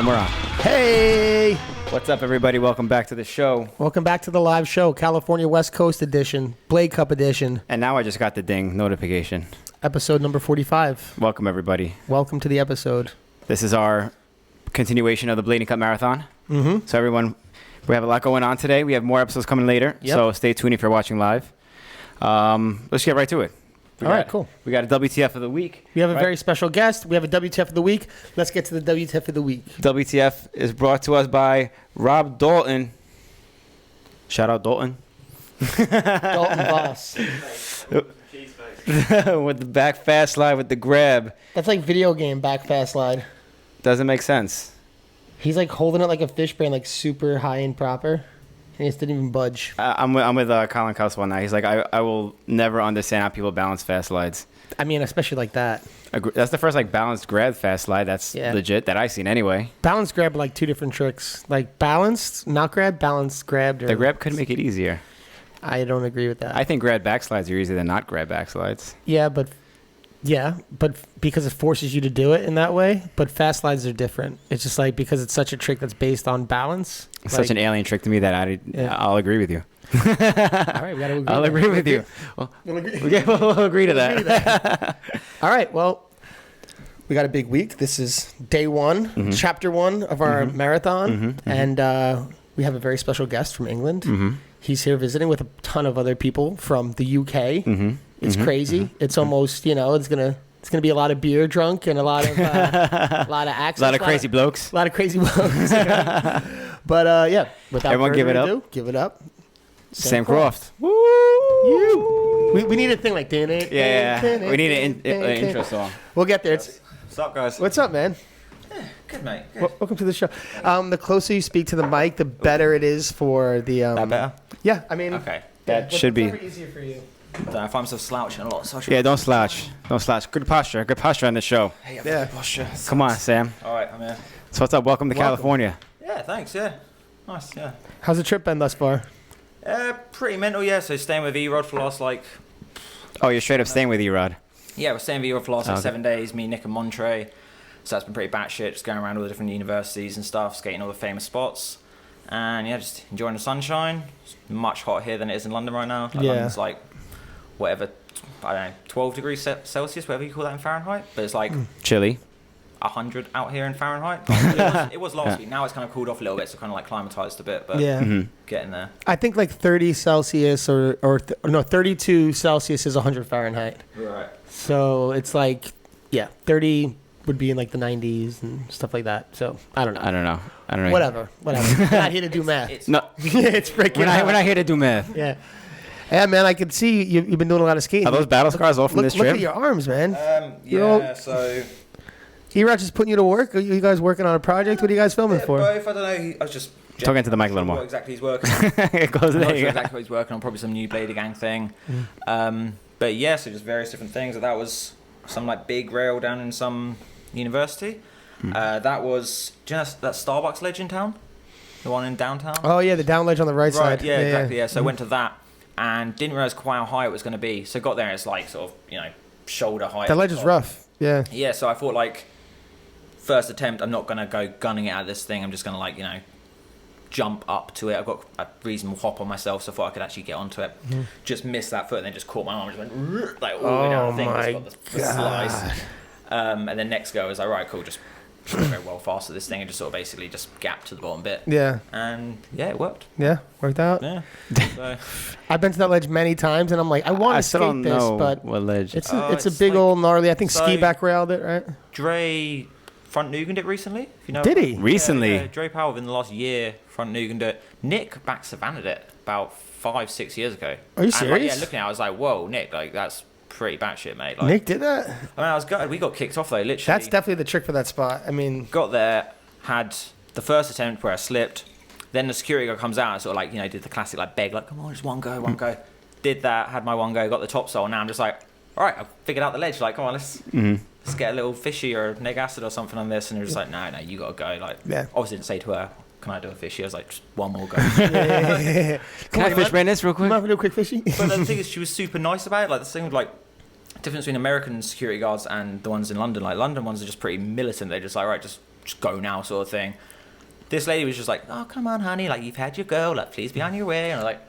And we're on. Hey! What's up, everybody? Welcome back to the show. Welcome back to the live show, California West Coast edition, Blade Cup edition, And now I just got the ding notification. episode number 45. Welcome, everybody. Welcome to the episode. This is our continuation of the Blading Cup Marathon. Mm-hmm. So, everyone, we have a lot going on today. We have more episodes coming later. Yep. So, stay tuned if you're watching live. Let's get right to it. All right, cool. We got a WTF of the week. We have a very special guest. We have a WTF of the week. Let's get to the WTF of the week. WTF is brought to us by Rob Dalton. Shout out Dalton. Dalton Voss. With the back fast slide with the grab. That's like video game back fast slide. Doesn't make sense. He's like holding it like a fish brain, like super high and proper. And he just didn't even budge. I'm with Colin Cuswell now. He's like, I will never understand how people balance fast slides. I mean, especially like that. That's the first like balanced grab fast slide. That's legit that I've seen anyway. Balanced grab are like two different tricks. Like balanced, not grab, balanced grabbed. The grab could make it easier. I don't agree with that. I think grab back slides are easier than not grab back slides. Yeah, but because it forces you to do it in that way. But fast slides are different. It's just like because it's such a trick that's based on balance. It's such an alien trick to me that I'll agree with you. All right, we got to agree. I'll agree with you. We'll agree to that. All right, well, we got a big week. This is day one, chapter one of our marathon, and we have a very special guest from England. He's here visiting with a ton of other people from the UK. It's crazy. It's almost, it's gonna be a lot of beer drunk and a lot of accents, a lot of crazy blokes. A lot of crazy blokes. But yeah, without everyone give it up. Give it up. Sam Croft. Woo! You. We need a thing like yeah. We need an intro song. We'll get there. What's up, guys? What's up, man? Yeah, good, mate. Good. Welcome to the show. The closer you speak to the mic, the better it is for the. That better? Yeah, I mean. Okay. That should be easier for you. I don't know if I'm so slouching a lot. So yeah, don't slouch. Don't slouch. Good posture on the show. Hey, yeah. Posture. Come on, Sam. All right, I'm here. So what's up? Welcome to California. Yeah, thanks. Yeah, nice. Yeah. How's the trip been thus far? Pretty mental. Yeah. So staying with E-Rod for the last Oh, you're straight up staying with E-Rod. Yeah, we're staying with E-Rod for the last 7 days. Me, Nick, and Montre. So that's been pretty batshit. Just going around all the different universities and stuff, skating all the famous spots, and yeah, just enjoying the sunshine. It's much hotter here than it is in London right now. London's like whatever, I don't know, 12 degrees Celsius, whatever you call that in Fahrenheit. But it's like chilly. 100 out here in Fahrenheit. It was last week. Now it's kind of cooled off a little bit, so kind of like climatized a bit, but getting there. I think like 30 Celsius or 32 Celsius is 100 Fahrenheit. Right. So it's like, 30 would be in like the 90s and stuff like that. So I don't know. Whatever. We're not here to do math. It's freaking. We're not here to do math. Yeah. Yeah, man, I can see you've been doing a lot of skating. Are those battle scars all from this trip? Look at your arms, man. So... E-Rod just putting you to work? Are you guys working on a project? What are you guys filming for? Both, I don't know. I was just... Talking to the mic a little more. What exactly he's working on. It goes I'm not there. sure exactly what he's working on. Probably some new Blading Gang thing. But yeah, so just various different things. That was some like big rail down in some university. That was... Do you know that Starbucks ledge in town? The one in downtown? Oh, yeah, the down ledge on the right side. Yeah, exactly. Yeah. So I went to that and didn't realize quite how high it was going to be. So got there and it's like sort of, shoulder height. That ledge is rough. Yeah. Yeah, so I thought like... First attempt, I'm not going to go gunning it at this thing. I'm just going to jump up to it. I've got a reasonable hop on myself, so I thought I could actually get onto it. Just missed that foot and then just caught my arm and just went like all the way down the thing. My just got the slice. And then next go, I was like, right, cool, just very well fast at this thing and just sort of basically just gap to the bottom bit. Yeah. And yeah, it worked. Yeah, worked out. Yeah. So. I've been to that ledge many times and I'm like, I want to skate this, but what ledge? It's a big old gnarly. I think Ski Back railed it, right? Dre front Nugened it recently. If you know. Did he? Recently? Yeah, Dre Powell in the last year front Nugened it. Nick back Savannah'd it about 5-6 years ago. Are you serious? Yeah, looking at it, I was like, whoa, Nick, that's pretty batshit, mate. Like, Nick did that? I mean, I was gutted. We got kicked off though, literally. That's definitely the trick for that spot. I mean, got there, had the first attempt where I slipped. Then the security guy comes out and sort of like, did the classic like beg, like, come on, just one go. Did that, had my one go, got the top sole. Now I'm just like, all right, I've figured out the ledge. Like, come on, let's get a little fishy or neg acid or something on this. And they're just like, no, you got to go. Like, obviously didn't say to her, can I do a fishy? I was like, just one more go. Can I fish man this real quick? Come on, do a quick fishy. But the thing is, she was super nice about it. Like, the thing with like, difference between American security guards and the ones in London. Like, London ones are just pretty militant. They're just like, right, just just go now sort of thing. This lady was just like, oh, come on, honey, like, you've had your go, like, please be on your way. And I'm like,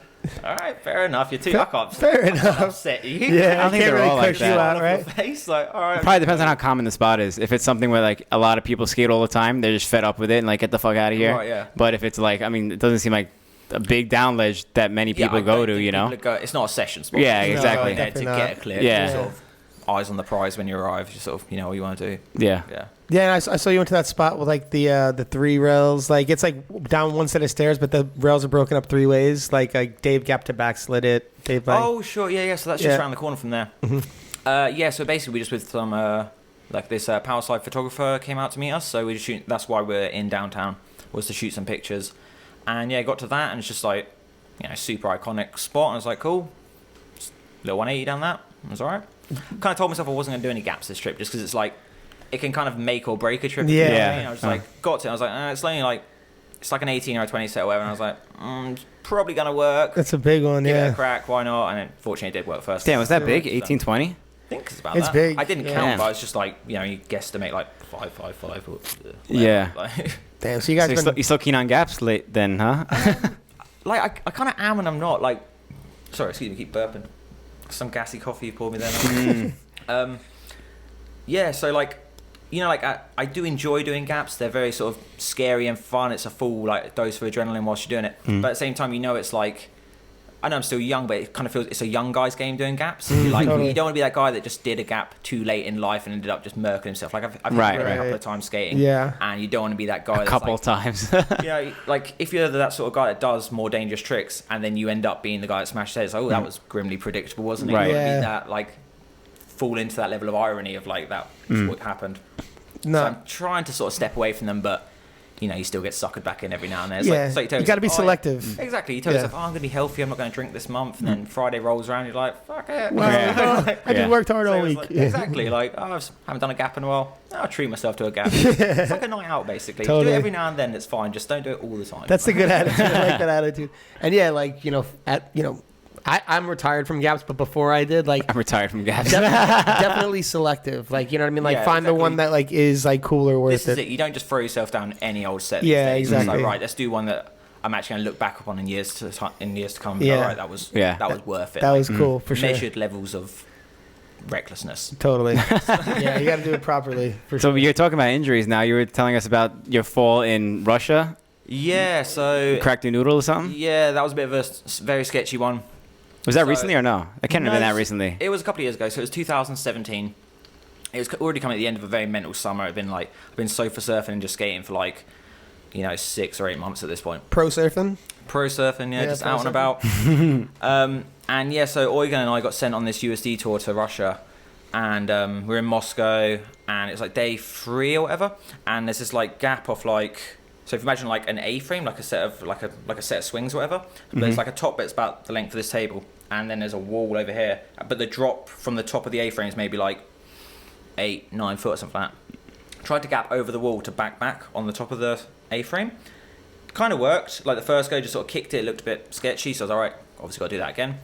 all right, fair enough. You're too. I can't. Fair enough. Upset you. Yeah, I don't think they're all like that. Out, right? Face, like, all right. It probably depends on how common the spot is. If it's something where like a lot of people skate all the time, they're just fed up with it and like get the fuck out of here. Right, yeah. But if it's like, I mean, it doesn't seem like a big down ledge that many people go to, you know? It's not a session spot. Yeah, You're exactly. going there to Definitely get a clip. Yeah. Sort of eyes on the prize when you arrive. You sort of, you know what you want to do. Yeah. Yeah. Yeah, and I saw you went to that spot with like the 3 rails. Like it's like down one set of stairs, but the rails are broken up 3 ways. Like Dave Gap to back slid it. Dave. Oh, sure. Yeah. So that's just around the corner from there. Mm-hmm. Yeah. So basically, we just with some like this power slide photographer came out to meet us. So we just shoot. That's why we're in downtown, was to shoot some pictures. And yeah, got to that, and it's just like, you know, super iconic spot. And I was like, cool. Just little 180 down that. It was all right. Kind of told myself I wasn't going to do any gaps this trip, just because it's like, it can kind of make or break a trip. Yeah. You know, I was like, got to it. I was like, it's only like, it's like an 18 or a 20 set or whatever. And I was like, it's probably going to work. That's a big one, Give it yeah. a crack, why not? And it fortunately did work first. Damn, was that big? So- 1820? I think it's about It's that. big, I didn't yeah. count, Damn. but I was just like, you know, you guesstimate like 555 or whatever. Yeah. Like, Damn, so you So guys you're still keen on gaps late then, huh? I kind of am and I'm not. Like, sorry, excuse me, keep burping. Some gassy coffee you poured me there. Yeah, so like, you know, like I do enjoy doing gaps. They're very sort of scary and fun. It's a full like dose of adrenaline whilst you're doing it. But at the same time, you know, it's like, I know I'm still young, but it kind of feels it's a young guy's game doing gaps. Like Totally. you don't want to be that guy that just did a gap too late in life and ended up just murking himself. Like I've Right, been a right. couple of times skating, Yeah. and you don't want to be that guy. A that's couple like, times. you know, like if you're that sort of guy that does more dangerous tricks, and then you end up being the guy that smashed heads. Oh, that was grimly predictable, wasn't it? Right. You want to Yeah. be that like fall into that level of irony of like that was what happened. No. So I'm trying to sort of step away from them, but you know, you still get suckered back in every now and then. It's Yeah. like, so You got to be yourself, selective. Exactly. You tell Yeah. yourself, I'm going to be healthy, I'm not going to drink this month. And then Friday rolls around, you're like, fuck it. Well, Yeah. I just worked hard So all it's week. like- Yeah. Exactly. Like, oh, I haven't done a gap in a while. I'll treat myself to a gap. It's like a night out, basically. Do Totally. it every now and then, it's fine. Just don't do it all the time. That's a good attitude. I like that attitude. And yeah, like, I'm retired from gaps, but before I did, like, I'm retired from gaps. definitely selective. Like, you know what I mean? Like, Yeah, find the exactly. one that like is like cool or worth This is it. it. You don't just throw yourself down any old set. Yeah, these days. It's exactly. like, right, let's do one that I'm actually going to look back upon in years to come. And Yeah. all right, that was worth it. That was cool for sure. Measured levels of recklessness. Totally. Yeah, you got to do it properly for So sure. you're talking about injuries now. You were telling us about your fall in Russia. Yeah, so Cracked your noodle or something? yeah, that was a bit of a very sketchy one. Was that So- recently or no? It can't have been No, that recently. It was a couple of years ago, so it was 2017. It was already coming at the end of a very mental summer. I've been sofa surfing and just skating for like, 6 or 8 months at this point. Pro surfing. Pro surfing, yeah, Yeah, just pro out and about. And yeah, so Eugen and I got sent on this USD tour to Russia, and we're in Moscow, and it's like day 3 or whatever, and there's this like gap off like. So if you imagine like an A-frame, like a set of like a set of swings or whatever, but there's like a top bit's about the length of this table, and then there's a wall over here. But the drop from the top of the A-frame is maybe like 8-9 foot or something like that. Tried to gap over the wall to back on the top of the A-frame. Kind of worked. Like the first go, just sort of kicked it. It looked a bit sketchy, so I was all right. Obviously got to do that again.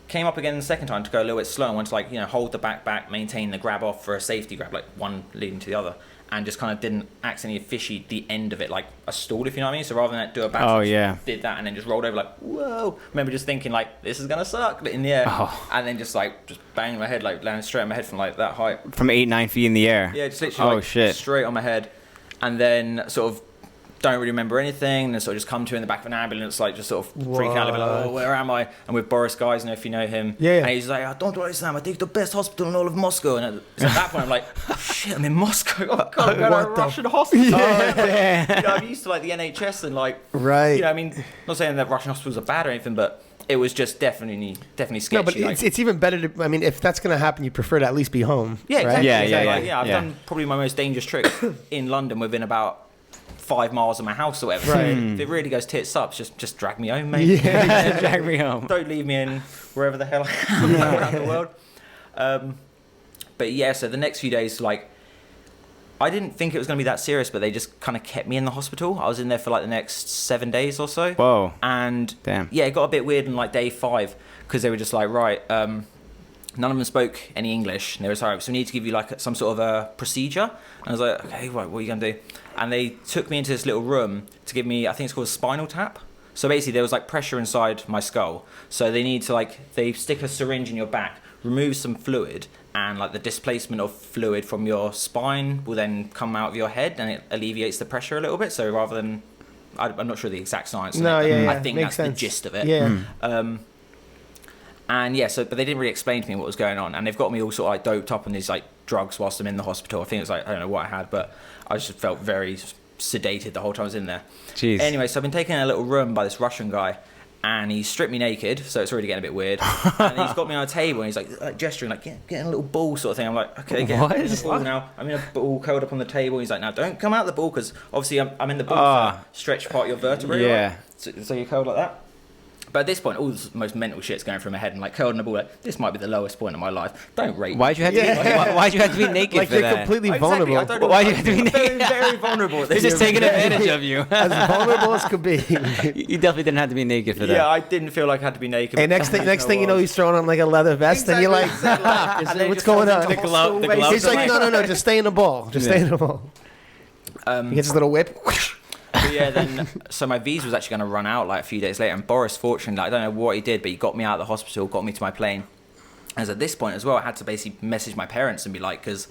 Came up again the second time to go a little bit slow and went to like hold the back, maintain the grab off for a safety grab, like one leading to the other. And just kind of didn't accidentally officiate the end of it like a stall, if you know what I mean. So rather than do a back, Oh, yeah. did that and then just rolled over like, whoa. Remember just thinking like, this is gonna suck, but in the air, and then just banged my head, like landed straight on my head from like that height. From 8-9 feet in the air. Yeah, just literally Oh, shit. straight on my head, and then sort of don't really remember anything, and then sort of just come to in the back of an ambulance, like just sort of freak out a bit, like, oh, where am I? And with Boris Guys, if you know him, Yeah. and he's like, oh, don't worry, Sam, I take the best hospital in all of Moscow. And it's at that point, I'm like, oh, shit, I'm in Moscow. Oh, God, I'm going to a What the- Russian hospital. Yeah. I'm used to like the NHS and like, Right. I mean, not saying that Russian hospitals are bad or anything, but it was just definitely sketchy. No, but like, it's even better to. I mean, if that's gonna happen, you prefer to at least be home. yeah, right? exactly. Yeah, exactly. yeah, Like, yeah. I've done probably my most dangerous trick in London within about 5 miles of my house or whatever. Right. If it really goes tits up, just drag me home, mate. Yeah. Drag me home. Don't leave me in wherever the hell I am around the world. But yeah, so the next few days, like, I didn't think it was going to be that serious, but they just kind of kept me in the hospital. I was in there for like the next 7 days or so. Whoa. And Damn. yeah, it got a bit weird in like day 5 because they were just like, right, none of them spoke any English. And they were like, so we need to give you like some sort of a procedure. And I was like, okay, right, what are you going to do? and they took me into this little room to give me, I think it's called a spinal tap. So basically there was like pressure inside my skull. So they need to they stick a syringe in your back, remove some fluid, and like the displacement of fluid from your spine will then come out of your head, and it alleviates the pressure a little bit. So rather than, I'm not sure the exact science of it, but I think that's the gist of it. Yeah. And yeah, but they didn't really explain to me what was going on, and they've got me all sort of like doped up on these like drugs whilst I'm in the hospital. I think it was like, I don't know what I had, but I just felt very sedated the whole time I was in there. Jeez. Anyway, so I've been taken in a little room by this Russian guy, and he stripped me naked, so it's already getting a bit weird. And he's got me on a table, and he's like gesturing, like getting a little ball sort of thing. I'm like, okay, get in a ball now. I'm in a ball curled up on the table. He's like, now don't come out the ball, because obviously I'm in the ball, stretch part of your vertebrae. Yeah. Right? So you're curled like that. But at this point, all the most mental shit's going through my head, and like curled in a ball, like, this might be the lowest point of my life. Don't rate me. Why'd you have to be? Why'd you have to be naked Like for you're that? completely Exactly, vulnerable. I don't know. Why'd you have to be very, naked? very vulnerable. They're just taking advantage of you. As vulnerable as could be. You definitely didn't have to be naked for that. Yeah, I didn't feel like I had to be naked. And next thing you know, he's throwing on like a leather vest, and you're like, what's going on? The glove. He's like, no, just stay in the ball. Just stay in the ball. He gets his little whip. But yeah, then so my visa was actually going to run out like a few days later, and Boris, fortunately, I don't know what he did, but he got me out of the hospital, got me to my plane. As at this point as well, I had to basically message my parents and be like, because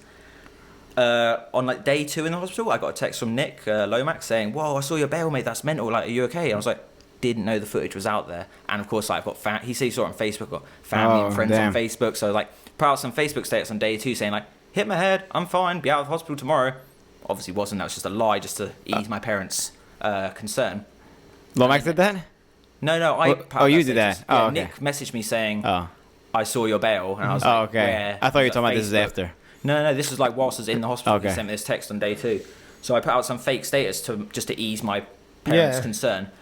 on like day 2 in the hospital, I got a text from Nick Lomax saying, "Whoa, I saw your bail, mate. That's mental. Like, are you okay?" And I was like, didn't know the footage was out there. And of course, like, I've got he said he saw it on Facebook, got family and friends on Facebook. So like, put out some Facebook status on day 2 saying like, hit my head, I'm fine, be out of the hospital tomorrow. Obviously wasn't. That was just a lie, just to ease my parents' concern. Lomax did that? No, you did that? Yeah, okay. Nick messaged me saying, I saw your bail, and I was like, okay. where? I thought you were Like, talking about this is Facebook. after. No, this was like whilst I was in the hospital. Okay. He sent me this text on day 2. So I put out some fake status just to ease my parents' concern.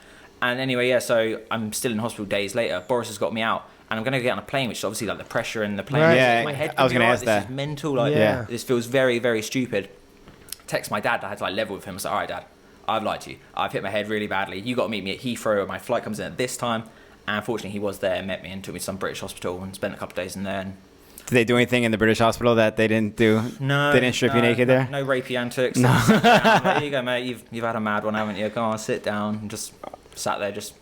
And anyway, yeah, so I'm still in hospital days later. Boris has got me out, and I'm going to get on a plane, which is obviously like the pressure in the plane. Right. Yeah, my head I was going to ask this that. is mental. Like, this feels very, very stupid. Text my dad. I had to like level with him. I was like, all right, Dad, I've lied to you. I've hit my head really badly. You got to meet me at Heathrow. My flight comes in at this time. And unfortunately, he was there, met me, and took me to some British hospital, and spent a couple of days in there. And Did they do anything in the British hospital that they didn't do? no, They didn't strip you naked there? No rapey antics. No. Like, there you go, mate. You've had a mad one, haven't you? Come on, sit down. And just sat there, just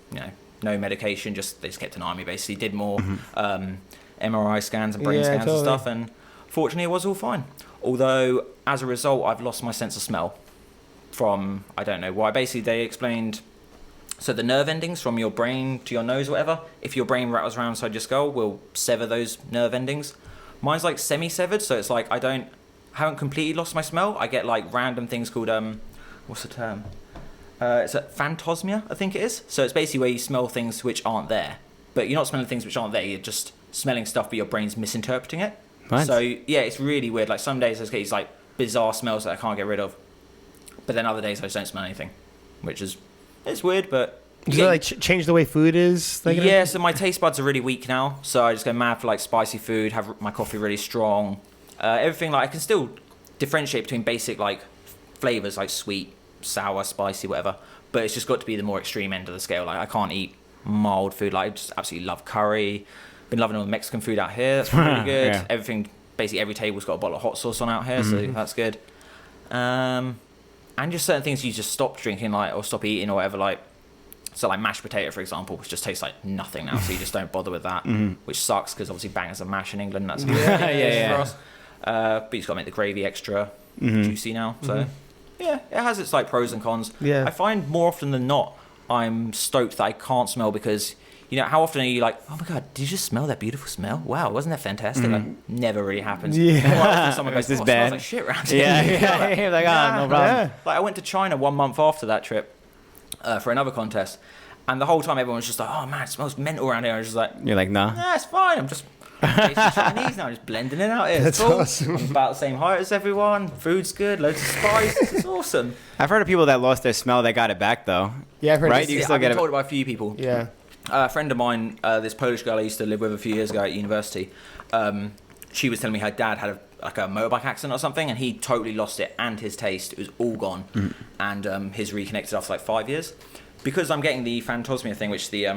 no medication. They just kept an eye on me. Basically, did more MRI scans and brain scans and stuff. And fortunately, it was all fine. Although, as a result, I've lost my sense of smell. From I don't know why. Basically, they explained. So the nerve endings from your brain to your nose or whatever, if your brain rattles around inside your skull, will sever those nerve endings. Mine's like semi-severed, so it's like I haven't completely lost my smell. I get like random things called what's the term? It's a phantosmia, I think it is. So it's basically where you smell things which aren't there, but you're not smelling things which aren't there. You're just smelling stuff, but your brain's misinterpreting it. What? So yeah, it's really weird. Like some days I get these like bizarre smells that I can't get rid of, but then other days I just don't smell anything, which is. It's weird, but... Does it like change the way food is? Like, yeah, so my taste buds are really weak now. So I just go mad for like spicy food, have my coffee really strong. Everything, like I can still differentiate between basic like flavours like sweet, sour, spicy, whatever. But it's just got to be the more extreme end of the scale. Like I can't eat mild food. Like I just absolutely love curry. Been loving all the Mexican food out here. That's really good. Yeah. Everything, basically every table's got a bottle of hot sauce on out here, so that's good. And just certain things you just stop drinking, like, or stop eating or whatever, like, so like mashed potato, for example, which just tastes like nothing now, so you just don't bother with that, which sucks, because obviously bangers are mash in England, that's for us. But you just got to make the gravy extra juicy now, so, yeah, it has its, like, pros and cons. Yeah. I find more often than not, I'm stoked that I can't smell, because, how often are you like, oh my God, did you just smell that beautiful smell? Wow, wasn't that fantastic? Like, never really happens. Yeah. More often someone goes, This it bad. smells like shit around here. Yeah. Like, no problem. Yeah. Like I went to China 1 month after that trip for another contest, and the whole time everyone was just like, "Oh man, it smells mental around here." I was just like, You're like, nah. "Nah, it's fine. I'm just tasting Chinese now, just blending in out here. It's That's cool. awesome. I'm about the same height as everyone. Food's good, loads of spice. It's awesome." I've heard of people that lost their smell that got it back, though. Yeah, I've heard Right? this. You Yeah, still I've get been it. told it by a few people. Yeah. A friend of mine, this Polish girl I used to live with a few years ago at university, she was telling me her dad had a motorbike accident or something, and he totally lost it and his taste. It was all gone, and his reconnected after like 5 years. Because I'm getting the phantosmia thing, which is the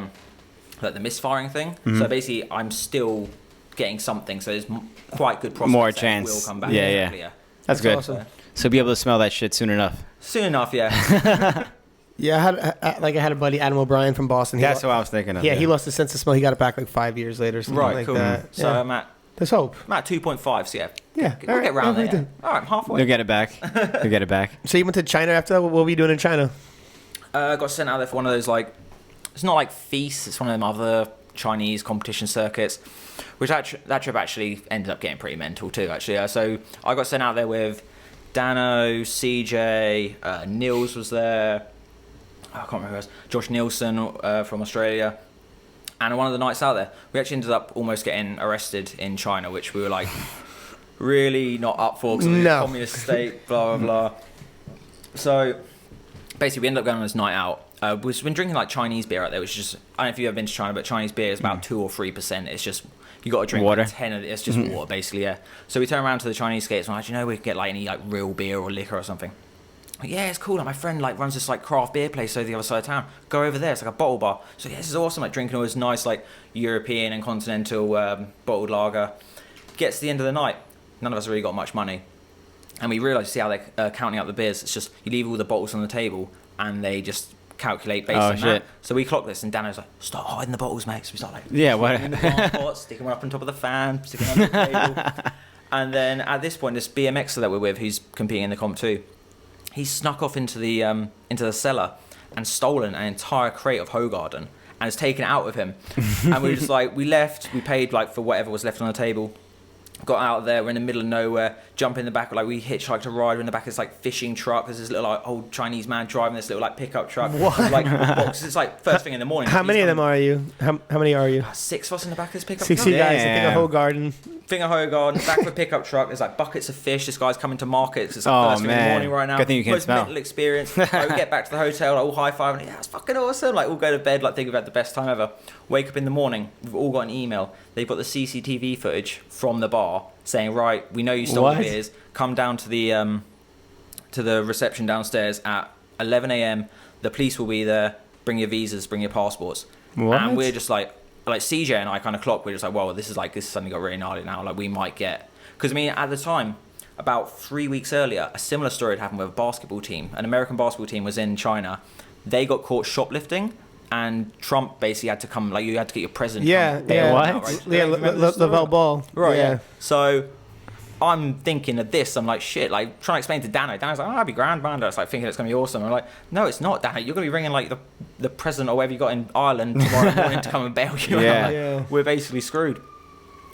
like the misfiring thing. So basically, I'm still getting something. So there's quite good prospects More that it chance. will come back. Yeah, Exactly, yeah. That's good. awesome. So be able to smell that shit soon enough. Soon enough, yeah. Yeah, I had a buddy, Adam O'Brien from Boston. That's what I was thinking of. Yeah, he lost his sense of smell. He got it back like 5 years later. Something Right, like cool. that. So Yeah. There's hope. I'm at 2.5, so yeah. Yeah, We'll get around we there. do. All right, I'm halfway. You'll get it back. You'll get it back. So you went to China after that? What were you doing in China? Got sent out there for one of those, like, it's not like feasts, it's one of them other Chinese competition circuits, which that trip actually ended up getting pretty mental too, actually. So I got sent out there with Dano, CJ, Nils was there, I can't remember who else, Josh Nielsen from Australia. And one of the nights out there, we actually ended up almost getting arrested in China, which we were like really not up for because it was a communist state, blah, blah, blah. So basically we ended up going on this night out. We've been drinking like Chinese beer out there, which is just, I don't know if you've ever been to China, but Chinese beer is about 2 or 3%. It's just, you got to drink water. Like 10 of it. It's just water, basically, yeah. So we turn around to the Chinese skates and we're like, you know, we could get like any like real beer or liquor or something. Like, yeah, it's cool. Like, my friend like runs this like craft beer place over the other side of town. Go over there. It's like a bottle bar. So yeah, this is awesome. Like drinking all this nice like European and continental bottled lager. Gets to the end of the night. None of us really got much money, and we realised, see how they're counting out the beers. It's just you leave all the bottles on the table and they just calculate based on that. So we clocked this, and Dano's like, "Start hiding the bottles, mate." So we start like, what? In the bar pot, sticking one up on top of the fan, sticking on the table. And then at this point, this BMXer that we're with, who's competing in the comp too, he snuck off into the cellar and stolen an entire crate of Hogarden and has taken it out with him. And we were just like, we left, we paid like for whatever was left on the table, got out there, we're in the middle of nowhere, jump in the back, like we hitchhiked a ride, we're in the back of this like fishing truck, there's this little like old Chinese man driving this little like pickup truck. What? With, like boxes. It's like first thing in the morning. How many of them are you? How many are you? 6 of us in the back of this pickup 60 truck. guys. I think a whole garden. Thing of Hogarden, back of a pickup truck. There's like buckets of fish. This guy's coming to market. It's like first thing in the morning right now. Good thing you can't Most smell. mental experience. Like, we get back to the hotel, like all high five, and yeah, it's fucking awesome. Like all go to bed, like think we've had the best time ever. Wake up in the morning, we've all got an email. They've got the CCTV footage from the bar saying, right, we know you stole the beers. Come down to the reception downstairs at 11 a.m. The police will be there. Bring your visas, bring your passports. What? And we're just like CJ and I kind of clocked. We're just like, well, this is suddenly got really gnarly now. Like we might get, because I mean at the time, about 3 weeks earlier, a similar story had happened with a basketball team. An American basketball team was in China. They got caught shoplifting, and Trump basically had to come. Like you had to get your president. Yeah. Out, right? Yeah, Lavelle Ball. Right. Yeah. So I'm thinking of this. I'm like, shit. Like trying to explain to Dano. Dano's like, oh, I'd be grand, man. I was like thinking it's gonna be awesome. I'm like, no, it's not, Dano. You're gonna be ringing like the president or whatever you got in Ireland tomorrow morning to come and bail you Yeah. out. Like, we're basically screwed.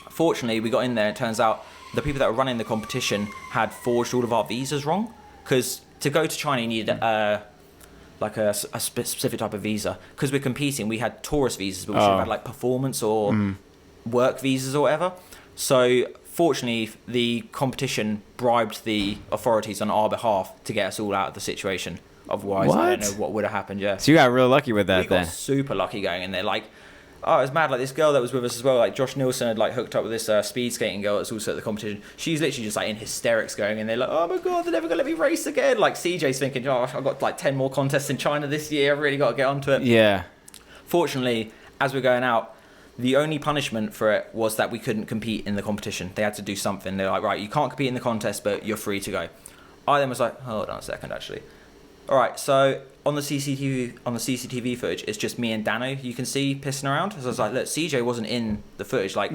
Fortunately, we got in there. It turns out the people that were running the competition had forged all of our visas wrong. Because to go to China, you needed like a specific type of visa. Because we're competing, we had tourist visas, but we should have had like performance or work visas or whatever. So fortunately, the competition bribed the authorities on our behalf to get us all out of the situation. Otherwise, I don't know what would have happened. Yeah. So you got real lucky with that We then. got super lucky going in there. Like, oh, it was mad. Like this girl that was with us as well. Like Josh Nielsen had like hooked up with this speed skating girl that's also at the competition. She's literally just like in hysterics going in there. Like, oh my god, they're never gonna let me race again. Like CJ's thinking, oh, I've got like 10 more contests in China this year. I've really got to get onto it. Yeah. Fortunately, as we're going out, the only punishment for it was that we couldn't compete in the competition. They had to do something. They're like, right, you can't compete in the contest, but you're free to go. I then was like, hold on a second, actually. All right, so on the CCTV footage, it's just me and Dano. You can see pissing around. So I was like, look, CJ wasn't in the footage. Like,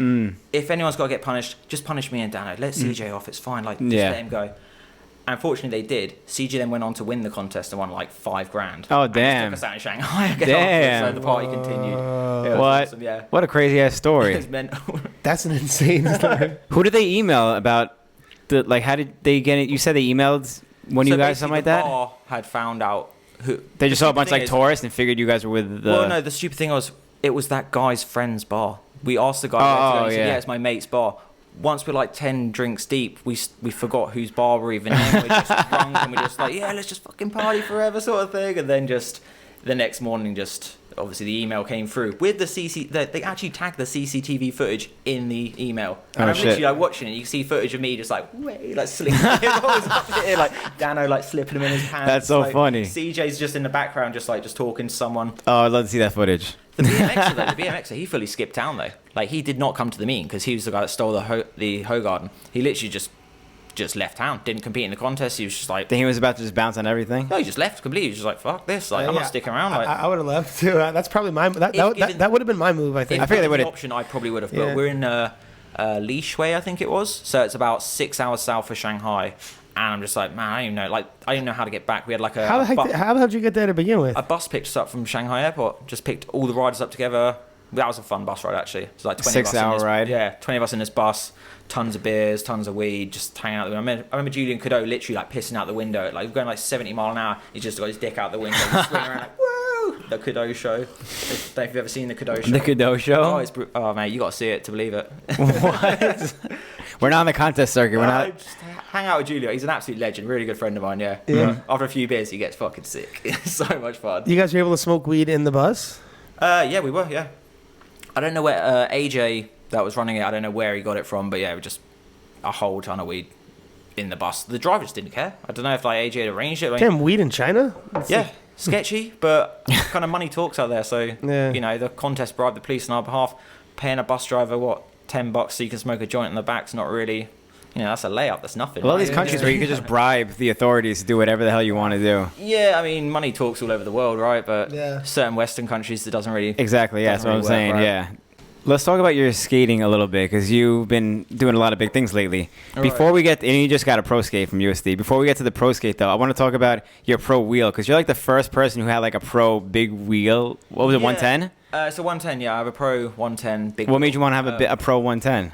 if anyone's got to get punished, just punish me and Dano. Let CJ off. It's fine. Like, just let him go. Unfortunately, they did. CJ then went on to win the contest and won like $5,000. Oh, and damn. took us out in Shanghai again. Damn. So the party continued. It was What? awesome, yeah. What a crazy ass It story. was mental. That's an insane story. Who did they email about the, like, how did they get it? You said they emailed one of you guys, something like the that? bar had found out who. They just saw a bunch of thing like is- tourists and figured you guys were with the. Well, no, the stupid thing was, it was that guy's friend's bar. We asked the guy where to go, and he said, yeah, it's my mate's bar. Once we're like 10 drinks deep, we forgot whose bar we're even in. We're just drunk and we're just like, yeah, let's just fucking party forever sort of thing. And then just the next morning, just obviously the email came through with the they actually tagged the CCTV footage in the email. And I'm literally like watching it. You can see footage of me just like, wait, like slipping up here, like Dano like slipping him in his pants. That's so like, funny. CJ's just in the background, just talking to someone. Oh, I'd love to see that footage. The BMXer, he fully skipped town though. Like he did not come to the meeting because he was the guy that stole the Hogarden. He literally just just left town. Didn't compete in the contest. He was just like, Then he was about to just bounce on everything. no, he just left completely. He was just like, fuck this. Like, I'm not sticking around. Like, I would have left too. That's probably my that would have been my move. I think. I figured they would would've- option. I probably would have. Yeah. But we're in Li Shui, I think it was. So it's about 6 hours south of Shanghai. And I'm just like, man, I don't even know. Like, I didn't know how to get back. We had like How the hell did you get there to begin with? a bus picked us up from Shanghai Airport. Just picked all the riders up together. That was a fun bus ride, actually. It was like 20 6 of us in hour this, ride? Yeah, 20 of us in this bus. Tons of beers, tons of weed, just hanging out the window. I remember Julian Cadeau literally like pissing out the window. Like, we're going like 70 mile an hour. He's just got his dick out the window and swinging around like, woo! The Cadeau show. I don't know if you've ever seen the Cadeau show. The Cadeau show. Oh, mate, you got to see it to believe it. What? We're not on the contest circuit. We're not. Just hang out with Julio. He's an absolute legend. Really good friend of mine, yeah. Yeah. After a few beers, he gets fucking sick. It's so much fun. You guys were able to smoke weed in the bus? Yeah, we were, yeah. I don't know where AJ that was running it, I don't know where he got it from, but yeah, just a whole ton of weed in the bus. The driver just didn't care. I don't know if like AJ had arranged it. Damn, weed in China? Yeah, sketchy, but kind of money talks out there. So, Yeah. you know, the contest bribed the police on our behalf, paying a bus driver, what, $10 so you can smoke a joint in the back's not really, you know, that's a layup. That's nothing. A lot of these Right? countries where you could just bribe the authorities to do whatever the hell you want to do. Yeah, I mean, money talks all over the world, right? But Yeah. certain Western countries, it doesn't really. Exactly. Yeah, that's what I'm Doesn't really saying. work, right? Yeah. Let's talk about your skating a little bit because you've been doing a lot of big things lately. All Before right. we get, and you just got a pro skate from USD. Before we get to the pro skate though, I want to talk about your pro wheel because you're like the first person who had like a pro big wheel. What was it, Yeah. 110? It's a 110, yeah. I have a pro 110 big. What made you want to have a pro 110?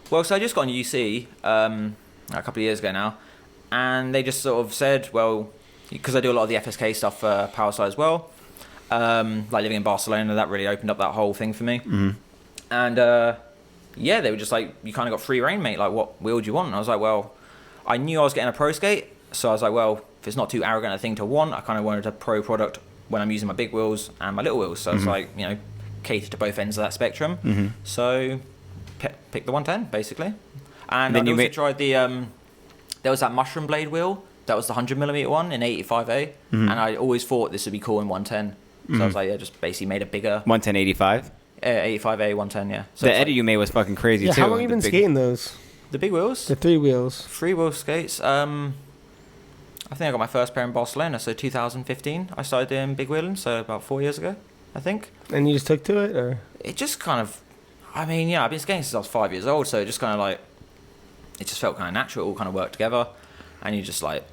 Well, so I just got on UC a couple of years ago now, and they just sort of said, well, because I do a lot of the FSK stuff for Powerside as well, like living in Barcelona, that really opened up that whole thing for me. Mm-hmm. And yeah, they were just like, you kind of got free reign, mate. Like, what wheel do you want? And I was like, well, I knew I was getting a pro skate, so I was like, well, if it's not too arrogant a thing to want, I kind of wanted a pro product when I'm using my big wheels and my little wheels. So it's like, you know, cater to both ends of that spectrum. Mm-hmm. So pick the 110 basically. And Then I you also made- tried the there was that mushroom blade wheel. That was the 100mm one in 85A, and I always thought this would be cool in 110. So I was like, yeah, just basically made a bigger 110/85. 85A 110. Yeah. So The it's edit you made was fucking crazy Yeah, too. how long you The been big- skating those? the big wheels, The 3 wheels. 3-wheel skates. I think I got my first pair in Barcelona, so 2015. I started doing big wheeling, so about 4 years ago, I think. And you just took to it, or? It just kind of, I mean, yeah, I've been skating since I was 5 years old, so it just kind of like, it just felt kind of natural, it all kind of worked together, and you just like,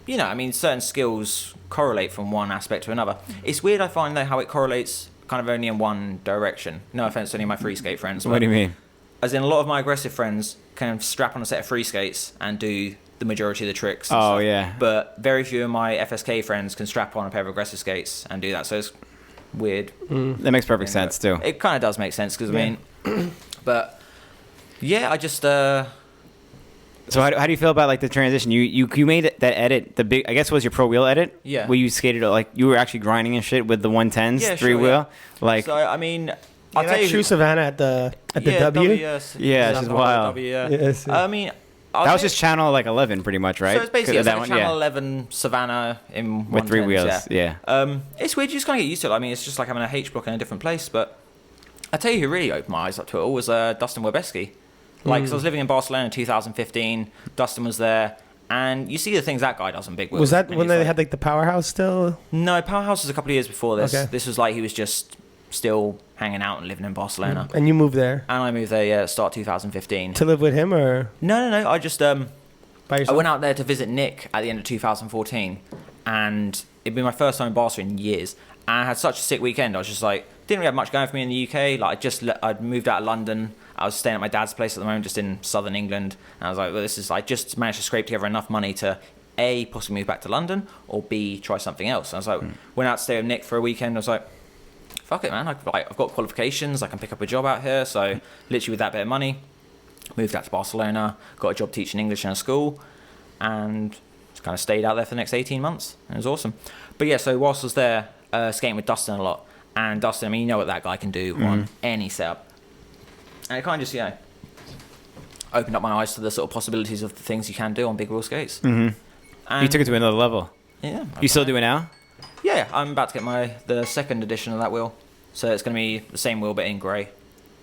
you know, I mean, certain skills correlate from one aspect to another. It's weird, I find, though, how it correlates kind of only in one direction. No offense to any of my free skate friends. What do you mean? As in, a lot of my aggressive friends can strap on a set of free skates and do the majority of the tricks. and Oh, stuff. yeah. But very few of my FSK friends can strap on a pair of aggressive skates and do that. So it's weird. That makes perfect sense too. It kind of does make sense because, Yeah. I mean, but yeah, I just, So how do you feel about like the transition? You made that edit, the big, I guess it was your pro wheel edit? Yeah. Where you skated like you were actually grinding and shit with the 110s, Yeah, three sure, wheel. Like so, I mean, I'll I'll tell you. True Savannah at the W. yes. Yeah, it's just wild. W, yeah. Yes. I mean, that was just channel like 11 pretty much, right? So it's basically 'Cause it's that like one, Channel yeah. 11 Savannah in With 3 110s, wheels, yeah. It's weird. You just kind of get used to it. I mean, it's just like having a H block in a different place. But I tell you, who really opened my eyes up to it all was Dustin Webeski. Like, 'cause I was living in Barcelona in 2015. Dustin was there, and you see the things that guy does on big wheels. Was that and when he's they like- had like the powerhouse still? No, Powerhouse was a couple of years before this. Okay. This was like he was just still hanging out and living in Barcelona. And you moved there And I moved there, yeah, start 2015. to live with him, or No. I just by I yourself? went out there to visit Nick at the end of 2014, and it'd been my first time in Barcelona in years. And I had such a sick weekend. I was just like, didn't really have much going for me in the UK. Like, I'd moved out of London. I was staying at my dad's place at the moment, just in southern England. And I was like, well, this is like just managed to scrape together enough money to A, possibly move back to London, or B, try something else. And I was like, went out to stay with Nick for a weekend. I was like, fuck it, man. I've got qualifications. I can pick up a job out here. So literally with that bit of money, moved out to Barcelona, got a job teaching English in a school, and just kind of stayed out there for the next 18 months. It was awesome. But yeah, so whilst I was there, skating with Dustin a lot. And Dustin, I mean, you know what that guy can do on any setup. And it kind of just, opened up my eyes to the sort of possibilities of the things you can do on big wheel skates. Mm-hmm. And You took it to another level. Yeah. You still do it now? Yeah, I'm about to get the second edition of that wheel. So it's going to be the same wheel, but in grey.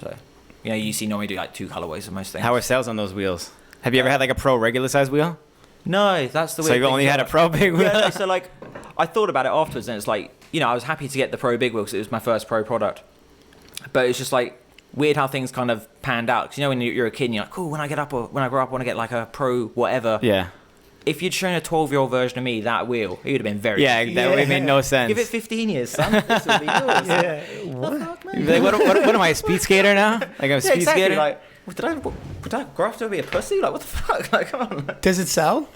So, you see normally do like 2 colorways of most things. How are sales on those wheels? Have you ever had like a pro regular size wheel? No, that's the weird So you've thing. only had a pro big wheel? Yeah, no, so like, I thought about it afterwards, and it's like, I was happy to get the pro big wheel because it was my first pro product. But it's just like weird how things kind of panned out. Because when you're a kid, and you're like, cool, when I grow up, I want to get like a pro whatever. Yeah. If you'd shown a 12-year-old version of me that wheel, it would have been very Yeah, that would have made no sense. Give it 15 years, son. This will be yours. Yeah. What? You'd be like, what am I, a speed skater now? Like I'm a speed exactly. skater? Like, did I grow up to be a pussy? Like, what the fuck? Like, come on. Does it sell?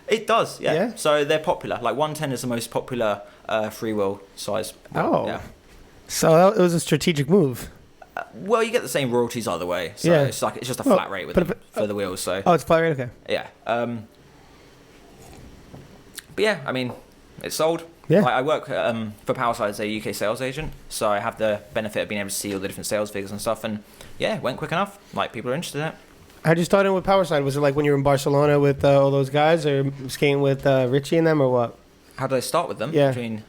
It does, yeah. Yeah? So they're popular. Like 110 is the most popular freewheel size. Oh. Yeah. So it was a strategic move. Well, you get the same royalties either way. So Yeah. it's just a flat rate with them for the wheels. So Oh, it's flat rate? Okay. yeah. But yeah, I mean, it's sold. Yeah. I work for Powerside as a UK sales agent, so I have the benefit of being able to see all the different sales figures and stuff. And yeah, it went quick enough. Like, people are interested in it. How'd you start in with Powerside? Was it like when you were in Barcelona with all those guys, or skating with Richie and them, or what? How did I start with them? Yeah. Between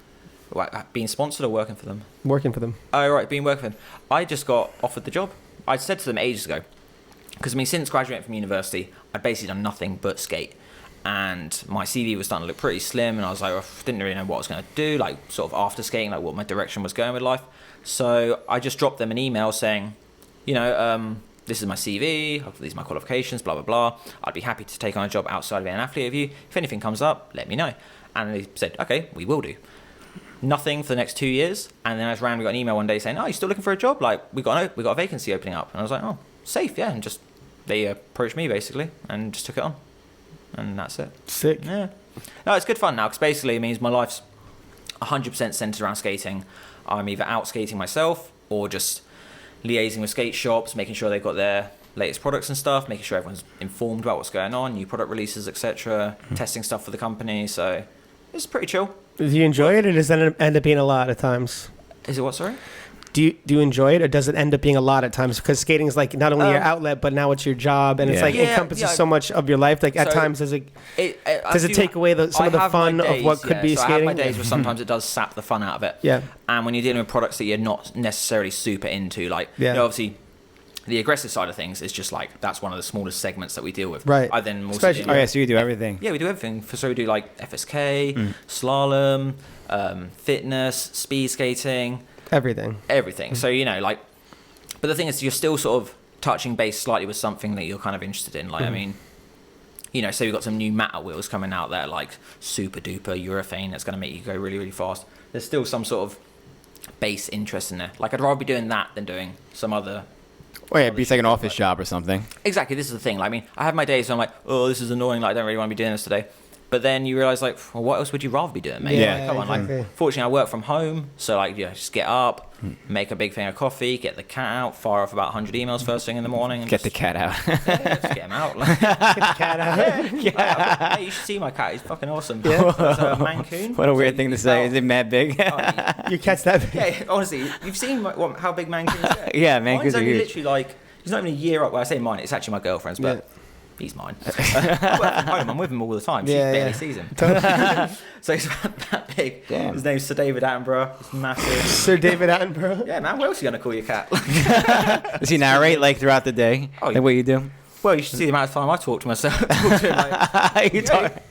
being sponsored or working for them? Working for them. Oh, right, being working for them. I just got offered the job. I said to them ages ago, because since graduating from university, I'd basically done nothing but skate. And my CV was starting to look pretty slim, and I was like, I didn't really know what I was going to do, like sort of after skating, like what my direction was going with life. So I just dropped them an email saying, this is my CV, these are my qualifications, blah, blah, blah. I'd be happy to take on a job outside of being an athlete of you. If anything comes up, let me know. And they said, okay, we will do. Nothing for the next 2 years. And then I just randomly got an email one day saying, oh, you still looking for a job? Like, we got a vacancy opening up. And I was like, oh, safe, yeah. And just, they approached me basically and just took it on. And that's it. Sick. Yeah. No, it's good fun now, because basically it means my life's 100% centered around skating. I'm either out skating myself or just liaising with skate shops, making sure they've got their latest products and stuff, making sure everyone's informed about what's going on, new product releases, etc., testing stuff for the company. So it's pretty chill. Do you enjoy it, or does that end up being a lot at times? Is it what, sorry? Do you enjoy it, or does it end up being a lot at times? Because skating is like not only your outlet, but now it's your job, and it's like encompasses so much of your life. Like at times, does it take away some of the fun of what could be skating? I have my days where sometimes it does sap the fun out of it. Yeah. And when you're dealing with products that you're not necessarily super into, like obviously the aggressive side of things is just like that's one of the smallest segments that we deal with. Right. I then also so you do everything. Yeah, we do everything. So we do like FSK, slalom, fitness, speed skating. Everything. So, but the thing is, you're still sort of touching base slightly with something that you're kind of interested in. Like, I mean, so we've got some new matter wheels coming out that are like super duper urethane that's going to make you go really, really fast. There's still some sort of base interest in there. Like, I'd rather be doing that than doing some other. Oh, yeah, it'd be like an office job or something. Exactly. This is the thing. Like, I mean, I have my days where I'm like, oh, this is annoying. Like, I don't really want to be doing this today. But then you realise, like, well, what else would you rather be doing, mate? Yeah, like, come on. exactly. Like, fortunately, I work from home. So, like, just get up, make a big thing of coffee, get the cat out, fire off about 100 emails first thing in the morning. And Get the cat out. just get him out. Like, Get the cat out. hey, you should see my cat. He's fucking awesome. Yeah. It's a Mancoon. What a weird thing to say. Is it mad big? Your cat's that big. Yeah, honestly, you've seen how big Mancoons are. Yeah, Mancoons Mine's are only huge. literally like, he's not even a year up. Well, I say mine, it's actually my girlfriend's, but he's mine. I work from home. I'm with him all the time. She barely sees him. So he's about that big. Damn. His name's Sir David Attenborough. He's massive. Sir David Attenborough. Yeah, man. What else are you going to call your cat? Does he narrate like throughout the day? Oh, Like what you do? Well, you should see the amount of time I talk to myself. Talk to him like,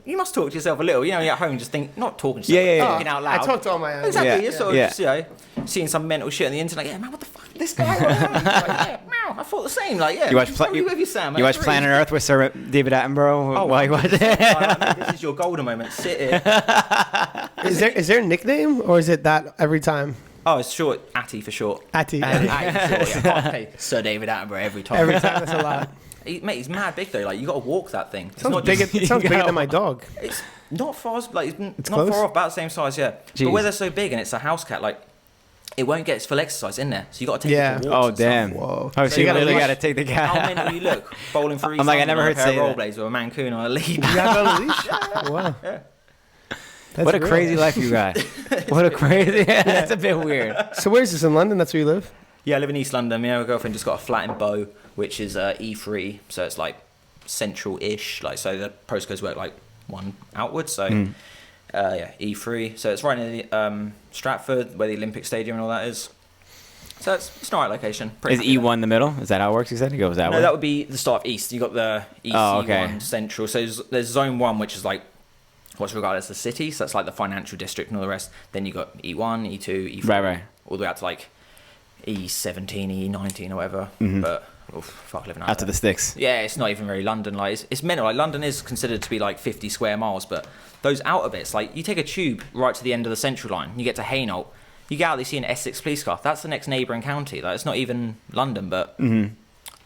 you must talk to yourself a little. You're at home, just think, not talking to yourself, thinking out loud. I talk to all my own. Exactly. Yeah. You're sort of just, seeing some mental shit on the internet. Yeah, man, what the fuck? This guy. Meow. I thought the same. Like, yeah. You watch with you, Sam. You watch Planet Earth with Sir David Attenborough? Oh, while you watch it? This is your golden moment. Sit here. Is there a nickname, or is it that every time? Oh, it's short. Atty for short. Atty. Atty for short. Yeah, okay. Sir David Attenborough every time. Every time, that's a lot. Mate, he's mad big though. Like, you got to walk that thing. It's Sounds not big, just, it sounds bigger than my dog. It's not far. Like, it's not close? far off. About the same size. Yeah. Jeez. But where they're so big and it's a house cat, like, it won't get its full exercise in there. So you got to take it for walks. Oh and damn. stuff. Whoa. Oh, So so you you gotta literally watch got to take the cat How out. mental you look bowling for I'm like, I never heard say roll that. blades with a Mancoon on a lead. You got it on a leash? Wow. Yeah. That's What a real. crazy life you got. What a crazy. That's a bit weird. So where's this, in London? That's where you live? Yeah, I live in East London. My girlfriend just got a flat in Bow, which is E3, so it's like central-ish. Like, so the postcodes work like one outwards. So E3. So it's right near the, Stratford, where the Olympic Stadium and all that is. So it's an alright location. Is E1 the middle? Is that how it works? You said it goes that way. No, that would be the start of East. You got the East, okay. E1, Central. So there's Zone 1, which is like what's regarded as the city. So that's like the financial district and all the rest. Then you got E1, E2, E4, right, all the way out to like E17, E19 or whatever. But fuck, living out to the sticks. Yeah, it's not even very London. Like it's mental. Like London is considered to be like 50 square miles, but those outer bits, like you take a tube right to the end of the Central line, you get to Hainault. You get out, you see an Essex police car. That's the next neighbouring county. Like it's not even London, but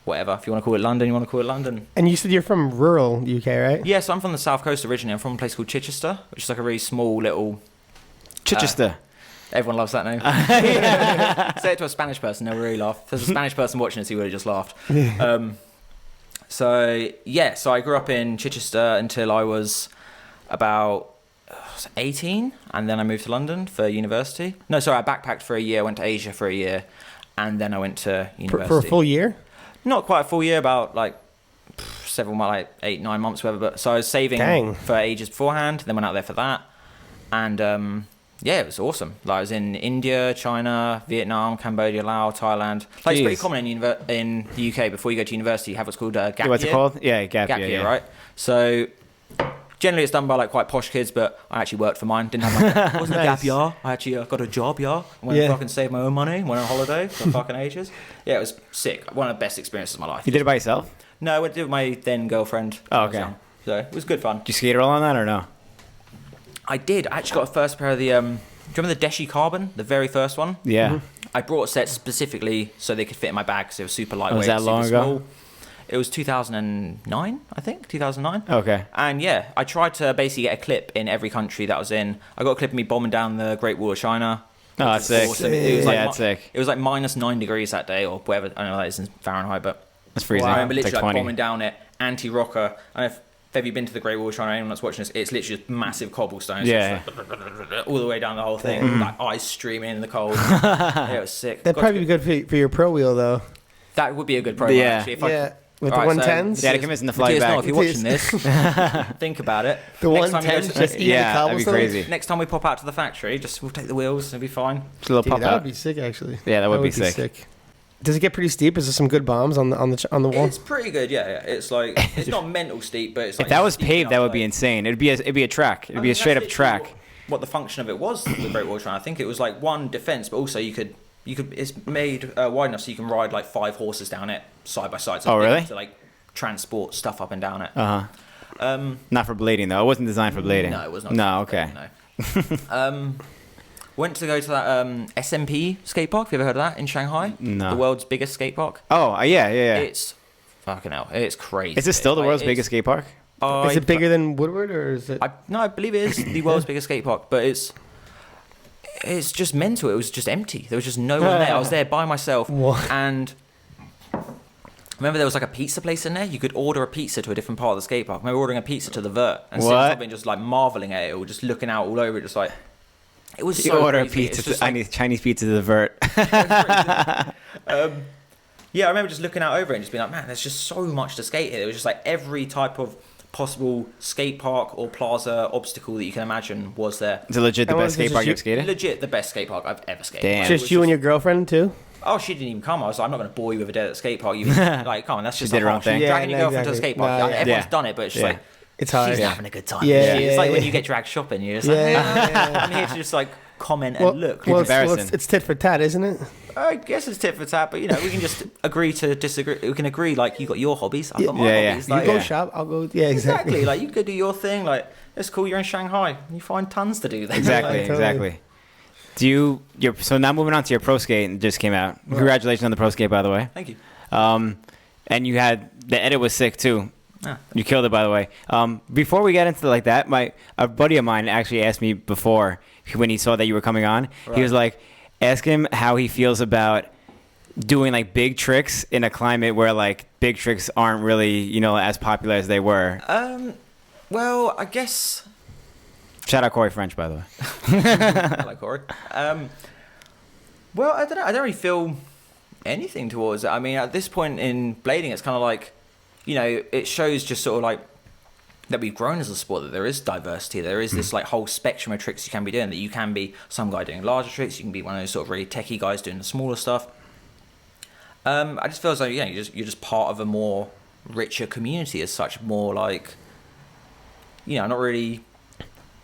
whatever. If you want to call it London, you want to call it London. And you said you're from rural UK, right? Yeah, so I'm from the south coast originally. I'm from a place called Chichester, which is like a really small little. Chichester. Everyone loves that name. Say it to a Spanish person, they'll really laugh. If there's a Spanish person watching this, he would have just laughed. So I grew up in Chichester until I was about 18, and then I moved to London for university. No, sorry, I backpacked for a year, went to Asia for a year, and then I went to university. For a full year? Not quite a full year, about like several months, like 8-9 months, whatever. But so I was saving for ages beforehand, then went out there for that, and yeah, it was awesome. Like I was in India, China, Vietnam, Cambodia, Laos, Thailand. Like it's pretty common in the UK. Before you go to university, you have what's called a gap year. What's it called? Yeah, gap year. Year, right? So generally it's done by like quite posh kids, but I actually worked for mine. Didn't have my it wasn't a gap year. I actually got a job, I went and fucking saved my own money, went on holiday for fucking ages. Yeah, it was sick. One of the best experiences of my life. You did it by yourself? No, I went to do it with my then girlfriend. Oh, okay. So it was good fun. Did you skate roll on that or no? I did. I actually got a first pair of the do you remember the Deshi Carbon, the very first one? Yeah. I brought a set specifically so they could fit in my bag because it was super lightweight. Was that long ago? Small. It was 2009, I think, 2009. Okay. And yeah, I tried to basically get a clip in every country that I was in. I got a clip of me bombing down the Great Wall of China. Oh, that's sick. Awesome. It was like, that's sick. It was like -9 degrees that day or whatever. I don't know that is in Fahrenheit, but that's freezing. I remember literally like bombing down it, anti-rocker. And if have you been to the Great Wall of China? Anyone that's watching this, it's literally just massive cobblestones. Yeah. Like, all the way down the whole thing, like eyes streaming in the cold. Yeah, it was sick. That'd probably be good for your pro wheel, though. That would be a good program, actually. If with the 110s? Yeah, come in the fly back. If you're watching this, think about it. The 110s just eat the that'd be crazy. Next time we pop out to the factory, we'll take the wheels, it'll be fine. Just a little pop that out. would be sick, actually. Yeah, that would be sick. Does it get pretty steep? Is there some good bombs on the wall? It's pretty good, yeah. It's like it's not mental steep, but it's like if that was steep paved, enough, that would like, be insane. It'd be a track. It'd be a straight up track. What the function of it was, the Great Wall of China. I think it was like one defense, but also you could. It's made wide enough so you can ride like 5 horses down it side by side. So oh, really? To like transport stuff up and down it. Not for blading though. It wasn't designed for blading. No, it was not. No, okay. Blading, no. Went to go to that SMP skate park. Have you ever heard of that in Shanghai? No. The world's biggest skate park. Oh, yeah. It's fucking hell. It's crazy. Is it still the world's biggest skate park? Is it bigger than Woodward, or is it? I believe it is the world's biggest skate park, but it's just mental. It was just empty. There was just no one there. I was there by myself, and remember there was like a pizza place in there. You could order a pizza to a different part of the skate park. I remember ordering a pizza to the Vert and sitting just like marveling at it, or just looking out all over it, just like. It was so order crazy. a pizza. I need Chinese pizza to the Vert. Yeah, I remember just looking out over it and just being like, man, there's just so much to skate here. It was just like every type of possible skate park or plaza obstacle that you can imagine was there. Is it legit the best skate park you've skated? Legit the best skate park I've ever skated. Damn. Just you and your girlfriend too? Oh, she didn't even come. I was like, I'm not going to bore you with a day at the skate park. You like, come on, that's just did her own thing. Dragging your girlfriend to the skate park. Everyone's done it, but it's just like, it's hard. She's having a good time. Yeah, it's like when you get dragged shopping, you're just like, I'm here to just like comment and look. Well, it's tit for tat, isn't it? I guess it's tit for tat, but you know, we can just agree to disagree. We can agree, like, you got your hobbies, I've got my hobbies. Like, you go shop, I'll go. Yeah, exactly. Like, you go do your thing. Like, it's cool. You're in Shanghai. You find tons to do there. Exactly. So now moving on to your pro skate, and just came out. Right. Congratulations on the pro skate, by the way. Thank you. And you had the edit was sick too. You killed it, by the way. Before we get into like that, a buddy of mine actually asked me before when he saw that you were coming on. Right. He was like, ask him how he feels about doing like big tricks in a climate where like big tricks aren't really, as popular as they were. Well, I guess. Shout out Corey French, by the way. Hello, Corey. Well, I don't know. I don't really feel anything towards it. I mean, at this point in blading, it's kind of like, it shows just sort of like that we've grown as a sport, that there is diversity. There is this like whole spectrum of tricks you can be doing, that you can be some guy doing larger tricks. You can be one of those sort of really techie guys doing the smaller stuff. I just feel as though you're just part of a more richer community as such, more like, not really.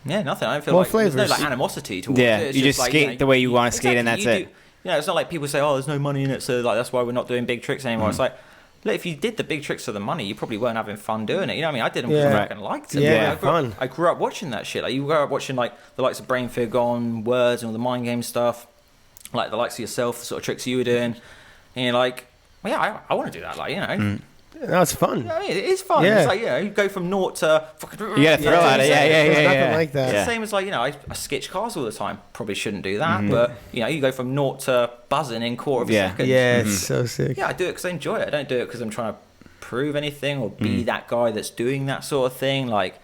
Yeah, nothing. I don't feel more like flavors. There's no like animosity towards it. It's you just like, skate the way you want to skate, and that's it. It's not like people say, "Oh, there's no money in it," so like that's why we're not doing big tricks anymore. It's like, look, if you did the big tricks for the money, you probably weren't having fun doing it. You know what I mean? I did them because I fucking liked it. Yeah, fun. I grew up watching that shit. Like you grew up watching like the likes of Brain Fig on Words and all the mind game stuff, like the likes of yourself, the sort of tricks you were doing, and you're like, well, yeah, I want to do that. Like, No, it's fun. You know what I mean? It is fun. It's like, you go from naught to fucking. You get a thrill out of it. There's nothing like that. It's the same as like, I sketch cars all the time. Probably shouldn't do that, but you go from naught to buzzing in quarter of a second. Yeah, it's so sick. Yeah, I do it because I enjoy it. I don't do it because I'm trying to prove anything or be that guy that's doing that sort of thing. Like,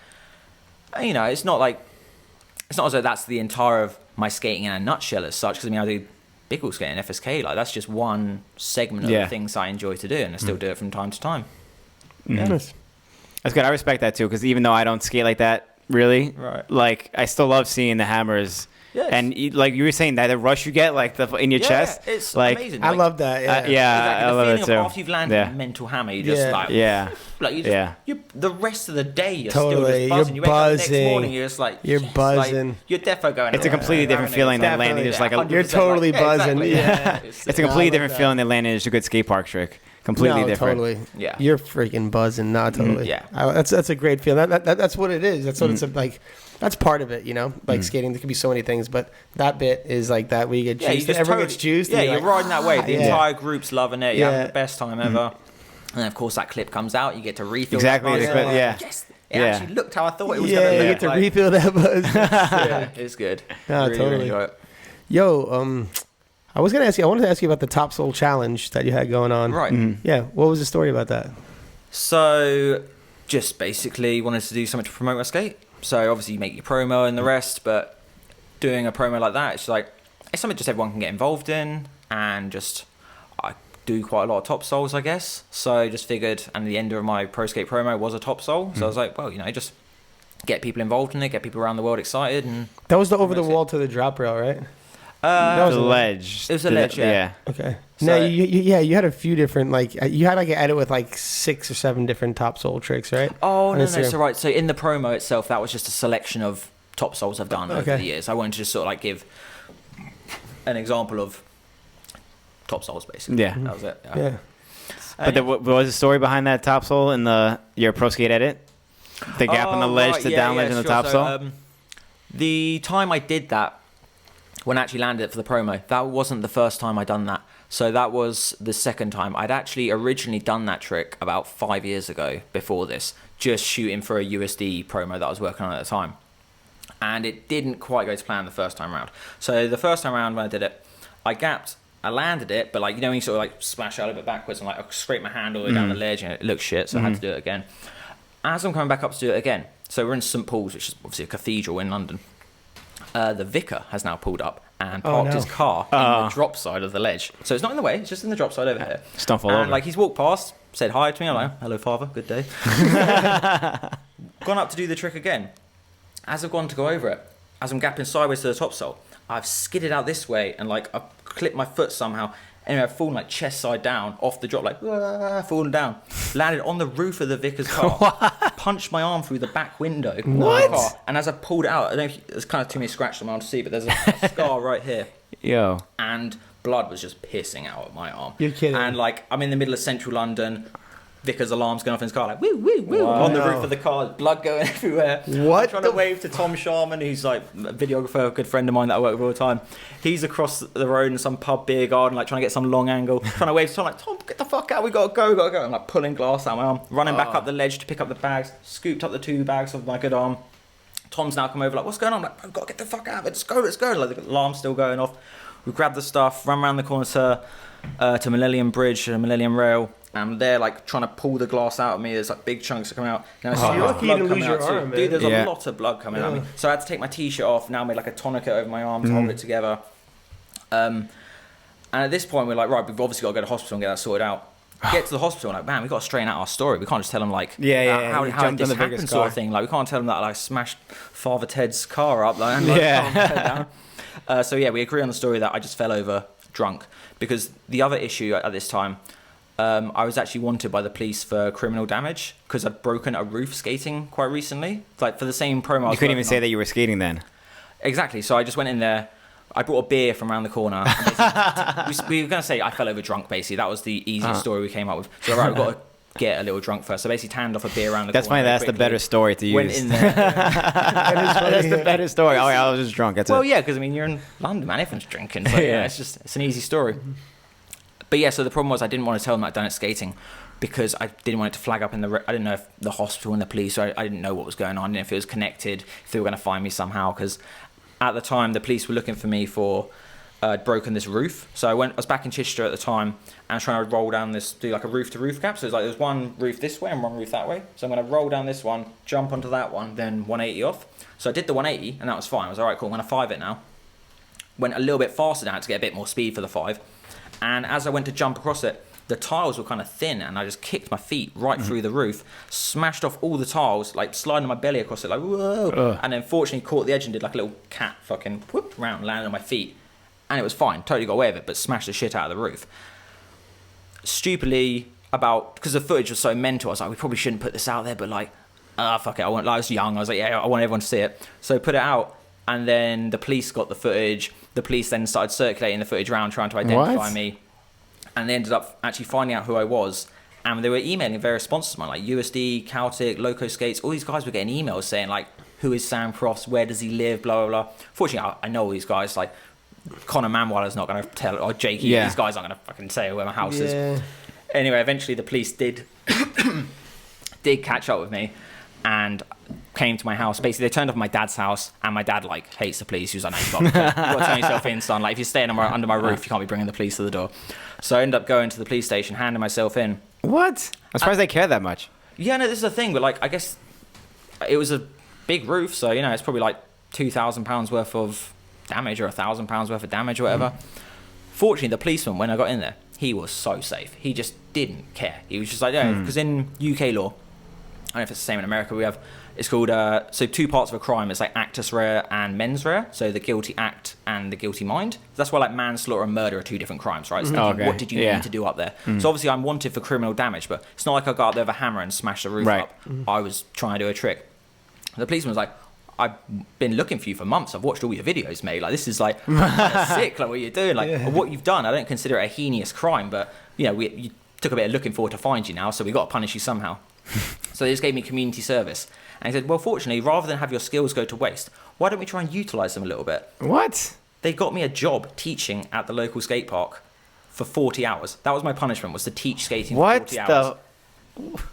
it's not as though that's the entire of my skating in a nutshell as such. Because I do big wheel skating, FSK. Like that's just one segment of the things I enjoy to do, and I still do it from time to time. Yes. That's good. I respect that too, because even though I don't skate like that, really, right? Like I still love seeing the hammers. Yes. And like you were saying, that the rush you get, like in your chest, it's like amazing. I love that. Exactly. I love it too. After you've landed a mental hammer, you just like you just, the rest of the day you're still just buzzing. You wake up the next morning, you're just like you're buzzing. Like, you're defo going. It's a completely different feeling than landing just like you're totally buzzing. It's a completely different feeling than landing just a good skate park trick. Completely different. Totally. Yeah. You're freaking buzzing. Not totally. Yeah. That's a great feeling. That's what it is. That's what it's like. That's part of it, Like skating, there could be so many things, but that bit is like that where you get juiced. Everyone gets juiced. Yeah, you're riding that wave. The entire group's loving it. You're having the best time ever. And then, of course, that clip comes out. You get to refill. Exactly. Yes. It actually looked how I thought it was going to look. You get to refill that buzz. It's good. No, really, totally. really enjoy it. Yo, I wanted to ask you about the Top Soul Challenge that you had going on. Right. Yeah. What was the story about that? So, just basically wanted to do something to promote my skate. So obviously you make your promo and the rest, but doing a promo like that, it's something just everyone can get involved in, and just I do quite a lot of top soles, I guess. So I just figured, and the end of my pro skate promo was a top sole, so I was like, well, just get people involved in it, get people around the world excited, and that was the over the wall to the drop rail, right? That was a ledge. It was a ledge, yeah. Okay. So, no, you had a few different, you had an edit with 6 or 7 different top sole tricks, right? Oh, no. So in the promo itself, that was just a selection of top soles I've done over the years. I wanted to just sort of give an example of top soles, basically. Yeah. That was it. Yeah. But what was the story behind that top sole in your pro skate edit? The gap on the ledge, the down ledge, and the top sole? The time I did that, when I actually landed it for the promo, that wasn't the first time I'd done that. So that was the second time. I'd actually originally done that trick about 5 years ago before this, just shooting for a USD promo that I was working on at the time. And it didn't quite go to plan the first time around. So the first time around when I did it, I gapped, I landed it, but when you sort of splash out a little bit backwards and I scraped my hand all the way down the ledge and it looked shit, so I had to do it again. As I'm coming back up to do it again, so we're in St Paul's, which is obviously a cathedral in London. The vicar has now pulled up and parked his car in the drop side of the ledge. So it's not in the way, it's just in the drop side over here. Just don't fall over. He's walked past, said hi to me. I'm like, hello, father, good day. Gone up to do the trick again. As I've gone to go over it, as I'm gapping sideways to the top sole, I've skidded out this way and I've clipped my foot somehow. Anyway, I've fallen chest side down off the drop, fallen down. Landed on the roof of the vicar's car. Punched my arm through the back window of the car. And as I pulled it out, I don't know if there's kind of too many scratches on my arm to see, but there's a scar right here. Yo. And blood was just pissing out of my arm. You're kidding. And I'm in the middle of central London. Vicar's alarm's going off in his car, woo, woo, woo, on the roof of the car, blood going everywhere. What? I'm trying to wave to Tom Sharman, who's a videographer, a good friend of mine that I work with all the time. He's across the road in some pub beer garden, trying to get some long angle, trying to wave to Tom, Tom, get the fuck out, we gotta go. I'm pulling glass out of my arm, running back up the ledge to pick up the bags, scooped up the 2 bags of my good arm. Tom's now come over, what's going on? I've got to get the fuck out of it, let's go. The alarm's still going off. We grab the stuff, run around the corner to Millennium Bridge, Millennium Rail. And they're trying to pull the glass out of me. There's big chunks coming out. Now, you're lucky you didn't lose your arm, dude. There's a lot of blood coming at me. So I had to take my t-shirt off. Now I made a tourniquet over my arm to hold it together. And at this point we're right, we've obviously got to go to the hospital and get that sorted out. Get to the hospital and man, we've got to straighten out our story. We can't just tell them how did this happen sort of thing. We can't tell them that I smashed Father Ted's car up. So we agree on the story that I just fell over drunk. Because the other issue at this time, I was actually wanted by the police for criminal damage because I'd broken a roof skating quite recently. Like for the same promo. You couldn't even say that you were skating then. Exactly. So I just went in there. I brought a beer from around the corner. We were going to say I fell over drunk, basically. That was the easiest story we came up with. So, right, we've got to get a little drunk first. So basically tanned off a beer around the corner. That's funny. That's the better story to use. Went in there. That's the better story. Oh, yeah, I was just drunk. That's well, it. yeah, because, I mean, you're in London, man. Everyone's drinking. So, yeah, it's an easy story. But, yeah, so the problem was I didn't want to tell them I'd done it skating because I didn't want it to flag up in the... I didn't know if the hospital and the police... I didn't know what was going on. I didn't know if it was connected, if they were going to find me somehow. Because at the time, the police were looking for me for... I'd broken this roof. So I was back in Chichester at the time and I was trying to roll down this, do like a roof to roof gap. So it's like there's one roof this way and one roof that way. So I'm going to roll down this one, jump onto that one, then 180 off. So I did the 180 and that was fine. I was all right, cool, I'm going to 5 it now. Went a little bit faster now to get a bit more speed for the 5. And as I went to jump across it, the tiles were kind of thin and I just kicked my feet right through the roof, smashed off all the tiles, like sliding my belly across it like, whoa. And then fortunately caught the edge and did like a little cat fucking whoop round, landed on my feet. And it was fine, totally got away with it, but smashed the shit out of the roof. Stupidly, because the footage was so mental, I was like, we probably shouldn't put this out there, but like, fuck it, I was young, I was like, yeah, I want everyone to see it. So I put it out, and then the police got the footage, the police then started circulating the footage around, trying to identify me, and they ended up actually finding out who I was, and they were emailing various sponsors of mine, like USD, Celtic, Loco Skates, all these guys were getting emails saying like, who is Sam Croft, where does he live, blah, blah, blah. Fortunately, I know all these guys, like, Connor Manweiler's not going to tell, or Jakey, these guys aren't going to fucking say where my house is. Anyway, eventually the police did catch up with me and came to my house. Basically, they turned up at my dad's house, and my dad like hates the police. He was like, no, you've got to turn yourself in, son. Like, if you're staying under my roof, you can't be bringing the police to the door. So I ended up going to the police station, handing myself in. What? I'm surprised they care that much. Yeah, no, this is the thing, but like, I guess it was a big roof, so you know, it's probably like £2,000 worth of damage or £1,000 worth of damage or whatever. Fortunately, the policeman, when I got in there, he was so safe. He just didn't care. He was just like, yeah, because in UK law, I don't know if it's the same in America, it's called, so 2 parts of a crime. It's like actus rea and mens rea, so the guilty act and the guilty mind. That's why like manslaughter and murder are 2 different crimes, right? So what did you need to do up there? So obviously I'm wanted for criminal damage, but it's not like I got up there with a hammer and smashed the roof up. I was trying to do a trick. The policeman was like, I've been looking for you for months. I've watched all your videos, mate. Like, this is like sick. Like, what you're doing, like what you've done. I don't consider it a heinous crime, but you know, you took a bit of looking forward to find you now, so we got to punish you somehow. So they just gave me community service, and he said, well, fortunately, rather than have your skills go to waste, why don't we try and utilize them a little bit? What? They got me a job teaching at the local skate park for 40 hours. That was my punishment, was to teach skating for 40 hours.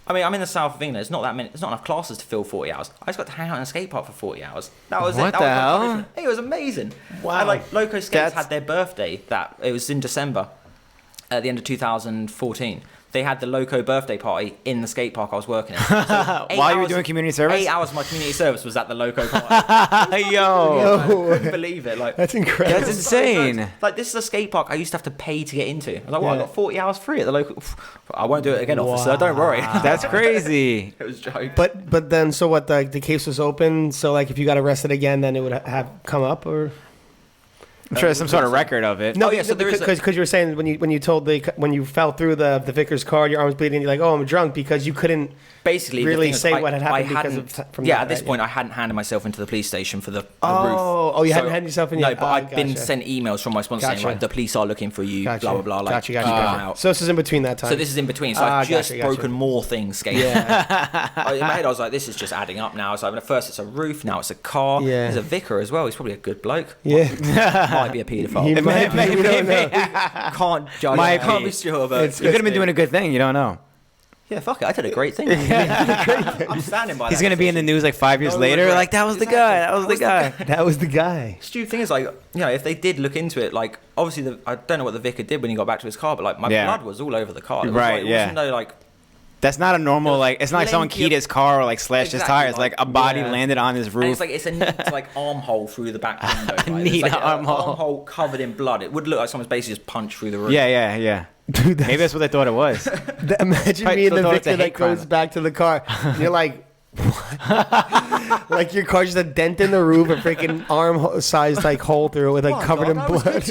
I mean, I'm in the south of England. It's not that many. It's not enough classes to fill 40 hours. I just got to hang out in a skate park for 40 hours. That was it. What the hell? It was amazing. Wow. And like Loco Skates had their birthday. It was in December, at the end of 2014. They had the Loco birthday party in the skate park I was working in. So while you were doing community service? 8 hours of my community service was at the Loco party. Yo. I couldn't believe it. Like, that's incredible. That's insane. Like, this is a skate park I used to have to pay to get into. I was like, well, I got 40 hours free at the local. I won't do it again, officer. Don't worry. That's crazy. It was a joke. But then, so what? The case was open. So like, if you got arrested again, then it would have come up, or I'm sure there's some sort of record of it. No, yeah, so there is because you were saying when you fell through the vicar's card, your arm was bleeding. You're like, oh, I'm drunk, because you couldn't basically really is, say what had happened at this point I hadn't handed myself into the police station for the roof. Oh, you hadn't handed yourself in yet? No, but I'd been sent emails from my sponsor saying, like, the police are looking for you, blah, blah, blah. Like, gotcha. Out. So this is in between that time. So this is in between. So I've just broken more things skating. Yeah. In my head, I was like, this is just adding up now. So first it's a roof, now it's a car. Yeah. There's a vicar as well. He's probably a good bloke. Yeah. Might be a paedophile. Maybe. Can't judge. Can't be sure, but you could have been doing a good thing. You don't know. Yeah, fuck it. I did a great thing. I'm standing by that. He's going to be in the news like 5 years later. Like, that was the guy. That was the guy. That was the guy. Stupid thing is, like, you know, if they did look into it, like, obviously, I don't know what the vicar did when he got back to his car, but, like, my blood was all over the car. Right, like, wasn't no, like... That's not a normal, like, it's not like someone keyed his car or, like, slashed his tires. Like, a body landed on his roof. And it's a neat, like, armhole through the back window. A neat armhole covered in blood. It would look like someone's basically just punched through the roof. Yeah. Dude, maybe that's what they thought it was. Imagine me and the victim that goes back to the car. You're like, Like your car's just a dent in the roof, a freaking arm-sized like hole through it with like covered in blood.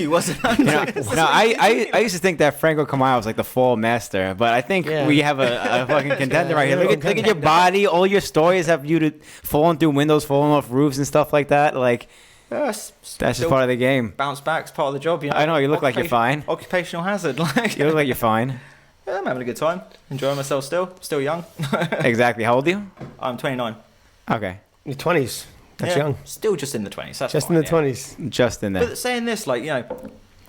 I used to think that Franco Camaro was like the full master, but I think we have a fucking contender right here. Look at your body. All your stories have you falling through windows, falling off roofs and stuff like that. Like that's just part of the game. Bounce back's part of the job. You know? I know you look like you're fine. Occupational hazard. Like you look like you're fine. Yeah, I'm having a good time. Enjoying myself still young. Exactly. How old are you? I'm 29. Okay. Your 20s. That's young. Still just in the 20s. That's just fine, in the 20s. Just in there. But saying this, like, you know,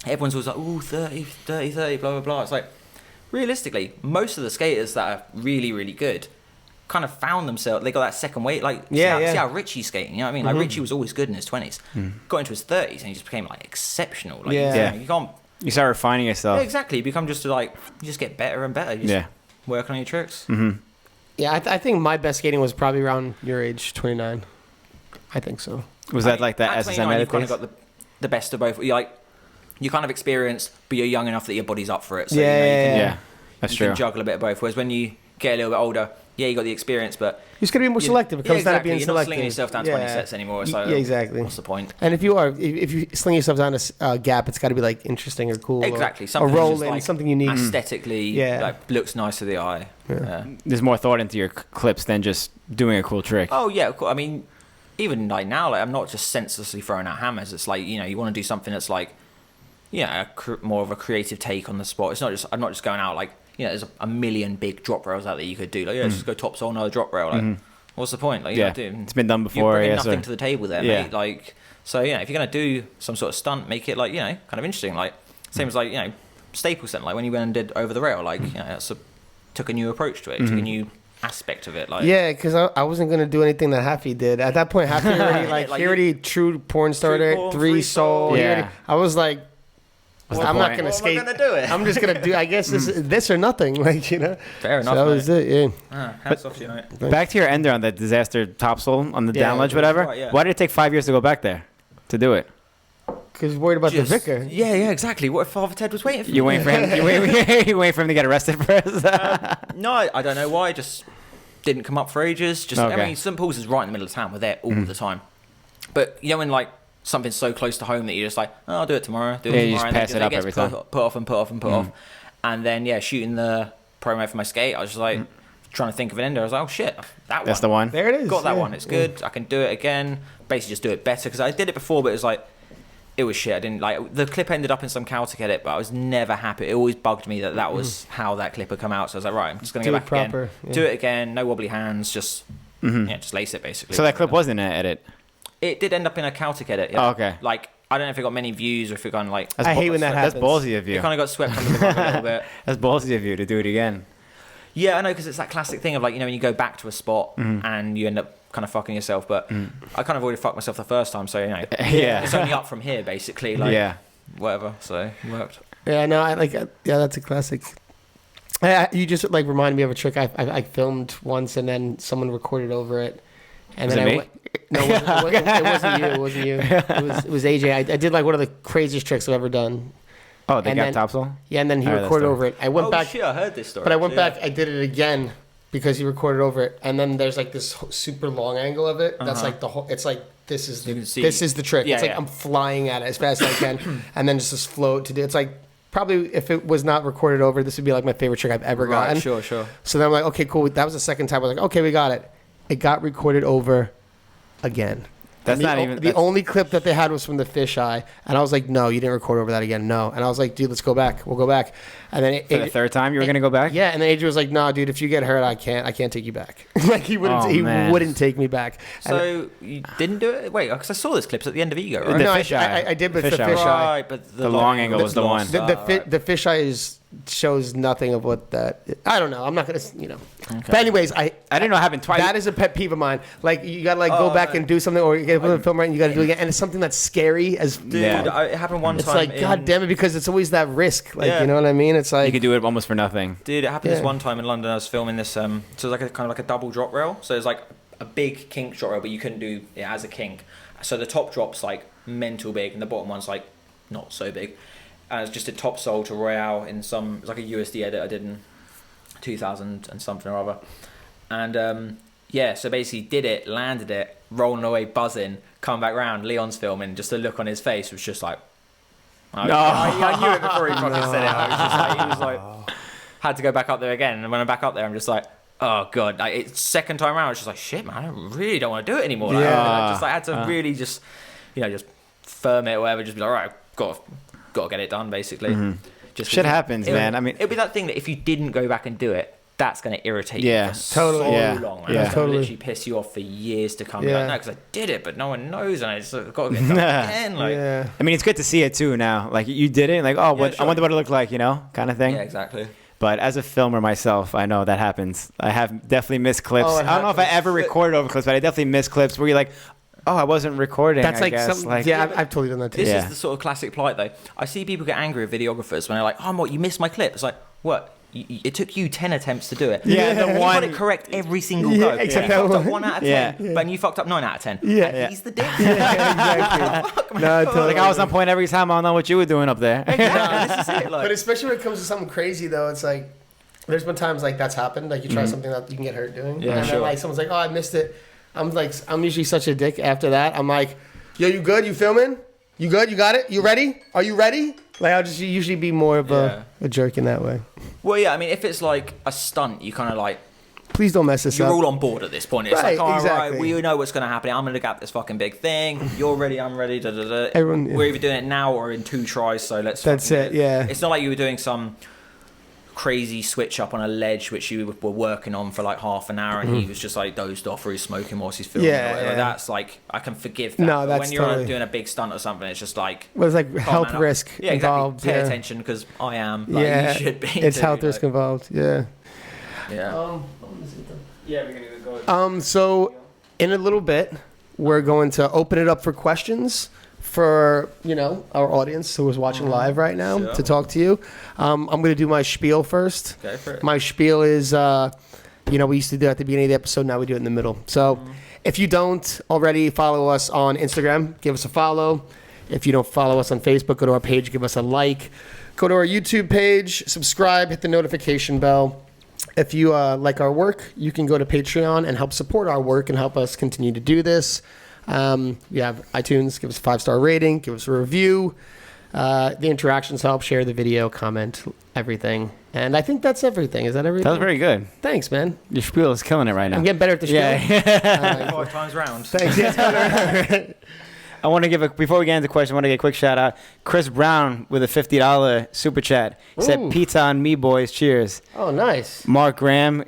everyone's always like, ooh, 30, blah, blah, blah. It's like, realistically, most of the skaters that are really, really good kind of found themselves, they got that second weight. Like, see how Richie's skating, you know what I mean? Like, Richie was always good in his 20s. Got into his 30s and he just became, like, exceptional. Like, you can't... You start refining yourself. Yeah, exactly. You become just like, you just get better and better. You just work on your tricks. Mm-hmm. Yeah, I think my best skating was probably around your age, 29. I think so. Was that like that at SSM 29, you've kind of got the best of both. You kind of experienced, but you're young enough that your body's up for it. So, that's you true. can juggle a bit of both. Whereas when you get a little bit older, you got the experience, but you're just gonna be more selective. It comes down to being you're selective. Not slinging yourself down 20 sets anymore. So exactly. What's the point? And if you sling yourself down a gap, it's got to be like interesting or cool. Exactly. Or a roll in, something unique. Aesthetically, like looks nice to the eye. Yeah. There's more thought into your clips than just doing a cool trick. Oh yeah, I mean, even like now, like I'm not just senselessly throwing out hammers. It's like, you know, you want to do something that's like, more of a creative take on the spot. It's not just I'm not just going out like, you know, there's a million big drop rails out there you could do. Like, just go top sole, another drop rail. Like, what's the point? Like, it's been done before. You're bringing nothing to the table there, mate. Like, so if you're gonna do some sort of stunt, make it like, you know, kind of interesting. Like, same as like, you know, staple stunt. Like when you went and did over the rail, like, you know, took a new approach to it, took a new aspect of it. Like, because I wasn't gonna do anything that Happy did at that point. Happy already he already true porn starter, three soul. I was like. I'm not gonna skate. I'm gonna do it. I'm just gonna do. I guess this or nothing. Like, you know. Fair enough. So that was it. Hats off to you, mate. Back to your ender on the disaster topsole on the down ledge, whatever. Right, Why did it take 5 years to go back there to do it? Because he's worried about the vicar. Yeah, exactly. What if Father Ted was waiting for you? Waiting for him? You waiting for him to get arrested first? No, I don't know why. Just didn't come up for ages. I mean, St Paul's is right in the middle of town. We're there all the time. But you know when like. Something so close to home that you're just like, oh, I'll do it tomorrow. You just pass it up every time. Put off. And then, shooting the promo for my skate, I was just like, trying to think of an ender. I was like, oh, shit, That's the one. There it is. Got that one. It's good. I can do it again. Basically just do it better. Because I did it before, but it was like, it was shit. I didn't like, the clip ended up in some Caltech edit, but I was never happy. It always bugged me that was how that clip had come out. So I was like, right, I'm just going to go back again. Do it again. No wobbly hands. Just lace it, basically. So that clip wasn't an edit? It did end up in a Caltech edit. Oh, okay. Like, I don't know if it got many views or if it got like. I hate when that happens. That's ballsy of you. It kind of got swept under the rug a little bit. That's ballsy of you to do it again. Yeah, I know, because it's that classic thing of like, you know, when you go back to a spot and you end up kind of fucking yourself. But I kind of already fucked myself the first time, so you know, it's only up from here basically. Like, whatever. So it worked. Yeah, no, I like. That's a classic. You just like reminded me of a trick I filmed once, and then someone recorded over it. And was then it me? No, it wasn't you. It wasn't you. It was AJ. I did like one of the craziest tricks I've ever done. Oh, the gap topsole? Yeah, and then he recorded over it. I went back. Shit, I heard this story. But I went back. I did it again because he recorded over it. And then there's like this super long angle of it. That's like the whole. It's like this is the trick. Yeah, it's like I'm flying at it as fast as I can, and then just this float to do. It's like. Probably if it was not recorded over, this would be like my favorite trick I've ever gotten. Sure. So then I'm like, okay, cool. That was the second time. I was like, okay, we got it. It got recorded over again. That's not even... The only clip that they had was from the fisheye. And I was like, no, you didn't record over that again. No. And I was like, dude, let's go back. We'll go back. And then... For the third time you were going to go back? Yeah. And then Adrian was like, no, dude, if you get hurt, I can't take you back. Like, he wouldn't take me back. So you didn't do it? Wait, because I saw this clip at the end of Ego, right? No, I did, but the fisheye. Right, but the long angle was the one. The fisheye shows nothing of what that... I don't know. I'm not going to, you know... Okay. But anyways, I didn't know it happened twice. That is a pet peeve of mine. Like, you got to like go back and do something, or you got to put the film right and you got to do it again. And it's something that's scary as... Dude, it happened one time. It's like, God damn it, because it's always that risk. Like, you know what I mean? It's like... You could do it almost for nothing. Dude, it happened this one time in London. I was filming this, so it was like a kind of like a double drop rail. So it's like a big kink drop rail, but you couldn't do it as a kink. So the top drop's like mental big and the bottom one's like not so big. And it's just a top sole to Royale in it's like a USD edit I did in 2000 and something or other. And Yeah, so basically did it, landed it, rolling away, buzzing, come back round, Leon's filming, just the look on his face was just like, I knew it before he fucking said it. I was just like, he was like, had to go back up there again. And when I'm back up there, I'm just like, oh God. Like, it's second time around, I was just like, shit, man, I really don't want to do it anymore. Like, I just like, had to really just, just firm it or whatever, just be like, all right, got to get it done, basically. Mm-hmm. Just shit happens, man. I mean, it'll be that thing that if you didn't go back and do it, that's going to irritate you for so long, man. Yeah. It's going to literally piss you off for years to come. You're like, no, because I did it, but no one knows, and I just got to get done again. Like, I mean, it's good to see it too now. Like, you did it, like, I wonder what it looked like, kind of thing. Yeah, exactly. But as a filmer myself, I know that happens. I have definitely missed clips. Oh, I don't know if I ever recorded over clips, but I definitely missed clips where you're like, oh, I wasn't recording. That's I guess. I've totally done that too. This is the sort of classic plight, though. I see people get angry at videographers when they're like, oh, what, you missed my clip. It's like, what? It took you 10 attempts to do it. Yeah, the you one. got it correct every single go. Except you fucked up 1 out of 10, but you fucked up 9 out of 10. Yeah. And he's the dick. Exactly. Fuck, man. No, totally. Like, I was on point every time. I don't know what you were doing up there. Exactly. This is it. Like, But especially when it comes to something crazy, though, it's like there's been times like that's happened. Like you try something that you can get hurt doing, and then like someone's like, "Oh, I missed it." I'm usually such a dick after that. I'm like, "Yo, you good? You filming? You good? You got it? You ready? Are you ready?" Like I'll just usually be more of a jerk in that way. well, yeah, I mean, if it's like a stunt, you kind of like, Please don't mess this you're up. all on board at this point. It's Right, like, all exactly. right, we know what's going to happen. I'm going to get this fucking big thing. You're ready, I'm ready. Da, da, da. Everyone- We're either doing it now or in 2 tries, so let's That's fucking it, do yeah. It's not like you were doing some crazy switch up on a ledge which you were working on for like half an hour and he was just like dozed off or he's smoking whilst he's filming. Yeah, or whatever. yeah. That's like, I can forgive that. No, But that's when you're totally- doing a big stunt or something, it's just like, Well, it's like come health on, risk yeah, involved. Exactly. Pay Yeah, attention because I am. Like, yeah. you should be. It's too, health like, risk involved. Yeah. Yeah. Yeah, we're going to go. So in a little bit, we're going to open it up for questions for our audience who is watching live right now Sure. to talk to you. I'm going to do my spiel first. Go for it. My spiel is, we used to do it at the beginning of the episode. Now we do it in the middle. So if you don't already follow us on Instagram, give us a follow. If you don't follow us on Facebook, go to our page, give us a like. Go to our YouTube page, subscribe, hit the notification bell. If you like our work, you can go to Patreon and help support our work and help us continue to do this. We have iTunes, give us a 5-star rating, give us a review. The interactions help, share the video, comment, everything. And I think that's everything. Is that everything? That was very good. Thanks, man. Your spiel is killing it right now. I'm getting better at the spiel. Yeah. 5 times round. Thanks. Yes. I want to before we get into the question, I want to get a quick shout out. Chris Brown with a $50 super chat. He said, Ooh. pizza on me, boys. Cheers. Oh, nice. Mark Graham,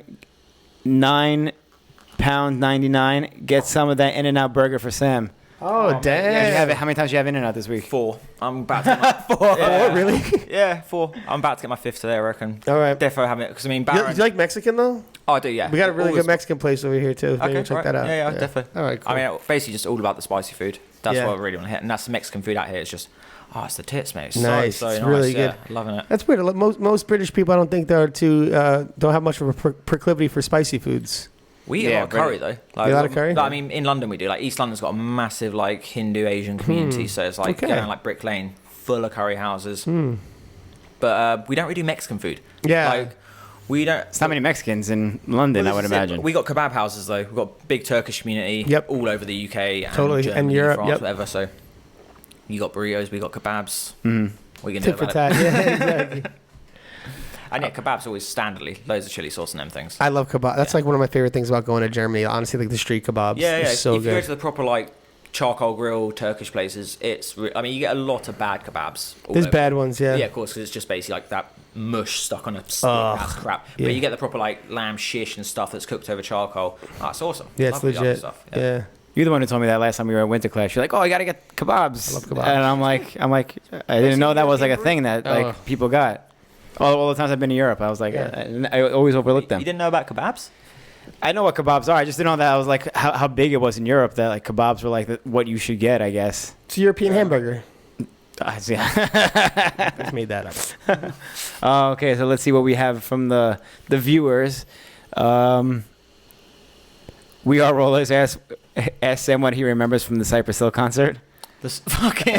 £9.99. Get some of that In-N-Out burger for Sam. Oh, damn. Yeah, you have it. How many times do you have In-N-Out this week? 4. I'm about to get my 4. Yeah. Oh, really? Yeah, 4. I'm about to get my 5th today, I reckon. All right. Defo having it because I mean, You, Baron. you like Mexican, though? Oh, I do, yeah. We got a really Always- good Mexican place over here, too. Maybe Okay, check right. that out. Yeah, definitely. All right, cool. I mean, basically just all about the spicy food. That's Yeah. what I really want to hit, and that's the Mexican food out here. It's just, it's the tits, mate. It's Nice. so It's nice. really Yeah, good. loving it. That's weird. Most British people, I don't think they're don't have much of a proclivity for spicy foods. We eat a lot of curry though. Like, a lot of curry? I mean, in London we do. Like East London's got a massive like Hindu Asian community, so it's like Okay. going like Brick Lane, full of curry houses. But we don't really do Mexican food. Yeah. Like we don't. It's not many Mexicans in London, I would imagine. We got kebab houses though. We've got big Turkish community. Yep. All over the UK and Totally. Germany, And Europe, France, yep. whatever. So you got burritos, we got kebabs. We can do Tit for about it. tat. Yeah, exactly. And yeah, kebabs always standardly loads of chili sauce and them things. I love kebab. That's like one of my favorite things about going to Germany. Honestly, like the street kebabs. Yeah, They're so if you go good. to the proper like charcoal grill Turkish places, I mean, you get a lot of bad kebabs. all There's over. bad ones, yeah. Yeah, of course, because it's just basically like that mush stuck on a stick. Ugh, That's crap. yeah. But you get the proper like lamb shish and stuff that's cooked over charcoal. Oh, it's awesome. Yeah, it's Lovely, lovely legit. stuff. Yeah. You're the one who told me that last time we were at Winter Clash. You're like, oh, I got to get kebabs. I love kebabs. And I'm like, I didn't know that was like a thing that like Oh. people got. All the times I've been to Europe, I was like, I always overlooked them. You didn't know about kebabs? I know what kebabs are. I just didn't know that I was like how big it was in Europe that like kebabs were like what you should get, I guess. It's a European hamburger. I see. Just made that up. Okay, so let's see what we have from the viewers. We Are Rollers ask Sam what he remembers from the Cypress Hill concert. This fucking.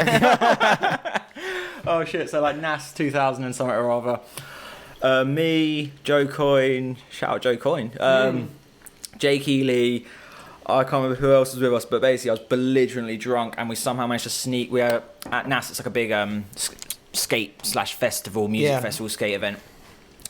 Oh shit! So like NAS 2000 and something or other. Me, Joe Coyne. Shout out Joe Coyne. Jake Ely, I can't remember who else was with us, but basically I was belligerently drunk, and we somehow managed to sneak. We were at NAS. It's like a big skate/festival, music festival skate event.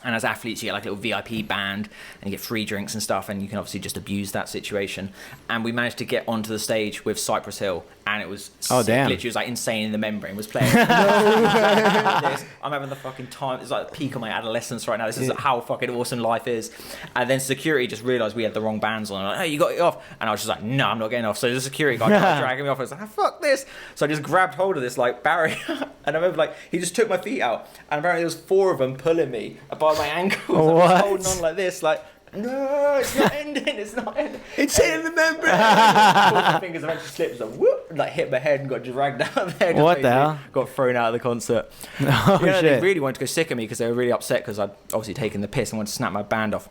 And as athletes, you get like a little VIP band, and you get free drinks and stuff, and you can obviously just abuse that situation. And we managed to get onto the stage with Cypress Hill, and it was sick. Damn. Literally, it was like Insane in the Membrane was playing. I'm having the fucking time. It's like the peak of my adolescence right now. This is how fucking awesome life is. And then security just realised we had the wrong bands on. Like, hey, you got it off. And I was just like, no, I'm not getting off. So the security guy started dragging me off. I was like, fuck this. So I just grabbed hold of this like barrier, and I remember like he just took my feet out, and apparently there was 4 of them pulling me by my ankles. What? I was holding on like this, like, no, it's not ending, it's not ending. It's in the membrane. My fingers eventually slipped, like, whoop, like hit my head and got dragged out there. What the hell? Got thrown out of the concert. Oh, They shit. really wanted to go sick of me because they were really upset because I'd obviously taken the piss and wanted to snap my band off.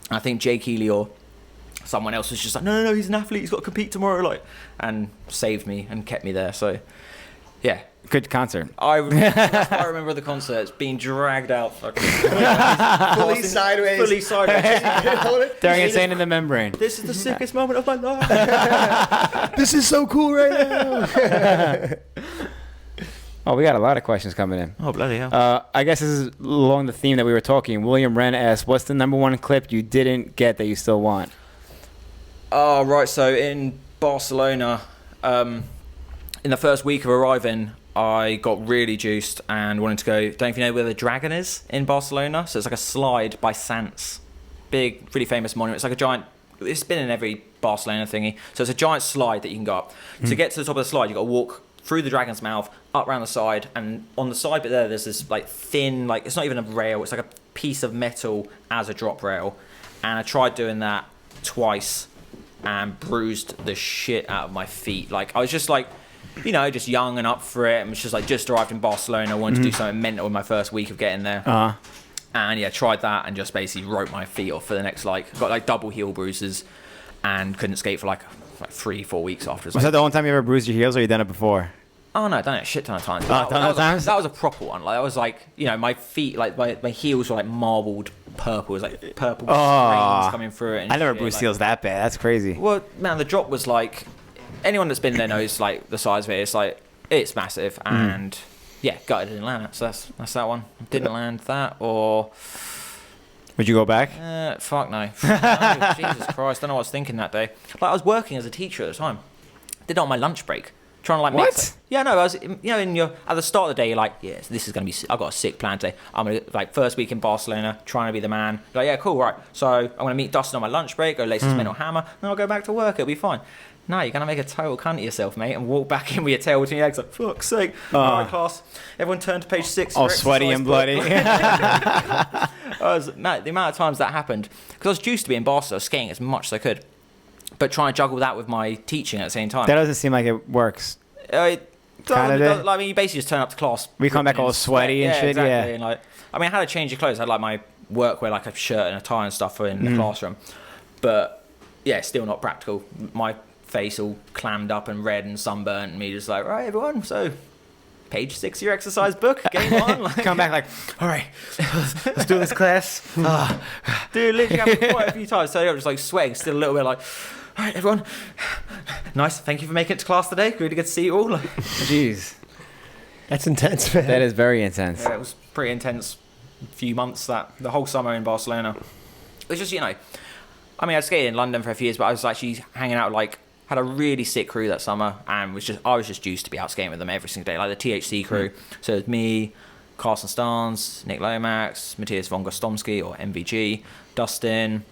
And I think Jake Ely or someone else was just like, no, he's an athlete, he's got to compete tomorrow, like, and saved me and kept me there. So, yeah. Good concert. I remember the concerts being dragged out fucking Fully sideways. During Insane in the Membrane. This is the sickest moment of my life. This is so cool right now. Oh, we got a lot of questions coming in. Oh, bloody hell. I guess this is along the theme that we were talking. William Wren asked, what's the number one clip you didn't get that you still want? Oh, right. So in Barcelona, in the first week of arriving, I got really juiced and wanted to go. Don't know if you know where the Dragon is in Barcelona. So it's like a slide by Sants. Big, really famous monument. It's like a giant. It's been in every Barcelona thingy. So it's a giant slide that you can go up. To get to the top of the slide, you've got to walk through the Dragon's mouth, up around the side, and on the side bit there's this like thin, like it's not even a rail. It's like a piece of metal as a drop rail. And I tried doing that twice and bruised the shit out of my feet. Like I was just like, you know, just young and up for it. I was just like, just arrived in Barcelona, wanted to do something mental in my first week of getting there. And yeah, tried that and just basically wrote my feet off for the next, like, got like double heel bruises and couldn't skate for like 3-4 weeks after. Was that the only time you ever bruised your heels, or you done it before? Oh no, I've done it a shit ton of times. That was a proper one. Like I was like, you know, my feet, like my heels were like marbled purple. It was like purple stains coming through it. And I never shit. bruised like, heels that bad. That's crazy. Well, man, the drop was like, anyone that's been there knows like the size of it. It's like, it's massive. And yeah, gutted, didn't land it. So that's that one. Didn't land that. Or would you go back? fuck no. No, Jesus Christ, I don't know what I was thinking that day. Like I was working as a teacher at the time. Did it on my lunch break. Trying to like What? mix it. Yeah, no, I was, you know, at the start of the day, you're like, yes, this is going to be, I've got a sick plan today. I'm going to, like, first week in Barcelona, trying to be the man. You're like, yeah, cool, right. So I'm going to meet Dustin on my lunch break, go lace his mental hammer, and I'll go back to work, it'll be fine. No, you're going to make a total cunt of yourself, mate, and walk back in with your tail between your legs, like, fuck's sake. All right, class. Everyone turn to page 6. All sweaty and bloody. The amount of times that happened, because I was used to be in Barcelona, skating as much as I could, but trying to juggle that with my teaching at the same time. That doesn't seem like it works. Like, I mean, you basically just turn up to class. We come back all sweaty and shit, exactly. yeah. And like, I mean, I had to change your clothes. I had like my workwear, like a shirt and a tie and stuff in the classroom. But yeah, still not practical. My face all clammed up and red and sunburnt, and me just like, right, everyone, so page 6 of your exercise book, game on. Like, Come back like, all right, let's do this class. Dude, literally happened quite a few times. So I'm just like sweating, still a little bit like, all right, everyone. Nice. Thank you for making it to class today. Really good to see you all. Jeez. That's intense, man. That is very intense. Yeah, it was pretty intense few months, that the whole summer in Barcelona. It was just, you know, I mean, I skated in London for a few years, but I was actually hanging out, like, had a really sick crew that summer, and I was just used to be out skating with them every single day, like the THC crew. So it was me, Carson Starnes, Nick Lomax, Matthias von Gostomski, or MVG, Dustin.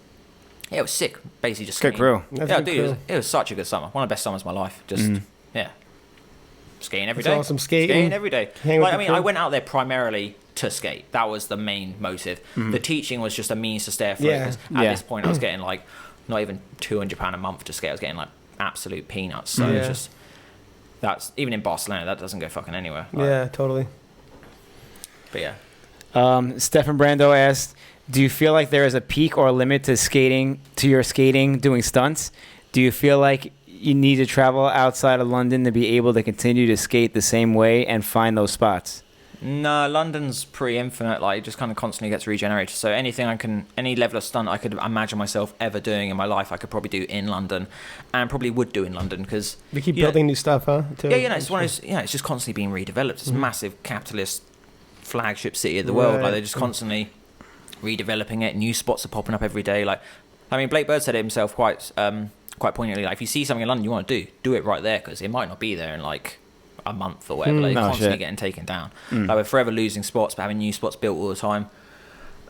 Yeah, it was sick. Basically just Good skating. crew. Yeah, dude, it was such a good summer. One of the best summers of my life. Just, yeah. Skating every day. Awesome skating every day. Hang with Like, the I mean, crew. I went out there primarily to skate. That was the main motive. The teaching was just a means to stay afloat. Yeah. 'Cause at this point, I was getting like not even £200 a month to skate. I was getting like absolute peanuts. So it's just, that's, even in Barcelona, that doesn't go fucking anywhere. Like, Yeah, totally. But yeah. Stefan Brando asked, do you feel like there is a peak or a limit to your skating doing stunts? Do you feel like you need to travel outside of London to be able to continue to skate the same way and find those spots? No, London's pretty infinite. Like, it just kind of constantly gets regenerated. So any level of stunt I could imagine myself ever doing in my life, I could probably do in London, and probably would do in London because we keep building new stuff, huh? Too? Yeah, it's one of those, it's just constantly being redeveloped. It's a massive capitalist flagship city of the world. Like, they're just constantly redeveloping it. New spots are popping up every day. Like, I mean, Blake Bird said it himself quite poignantly. Like, if you see something in London you want to do it right there, because it might not be there in like a month or whatever. Like, constantly getting taken down. Like, we're forever losing spots, but having new spots built all the time.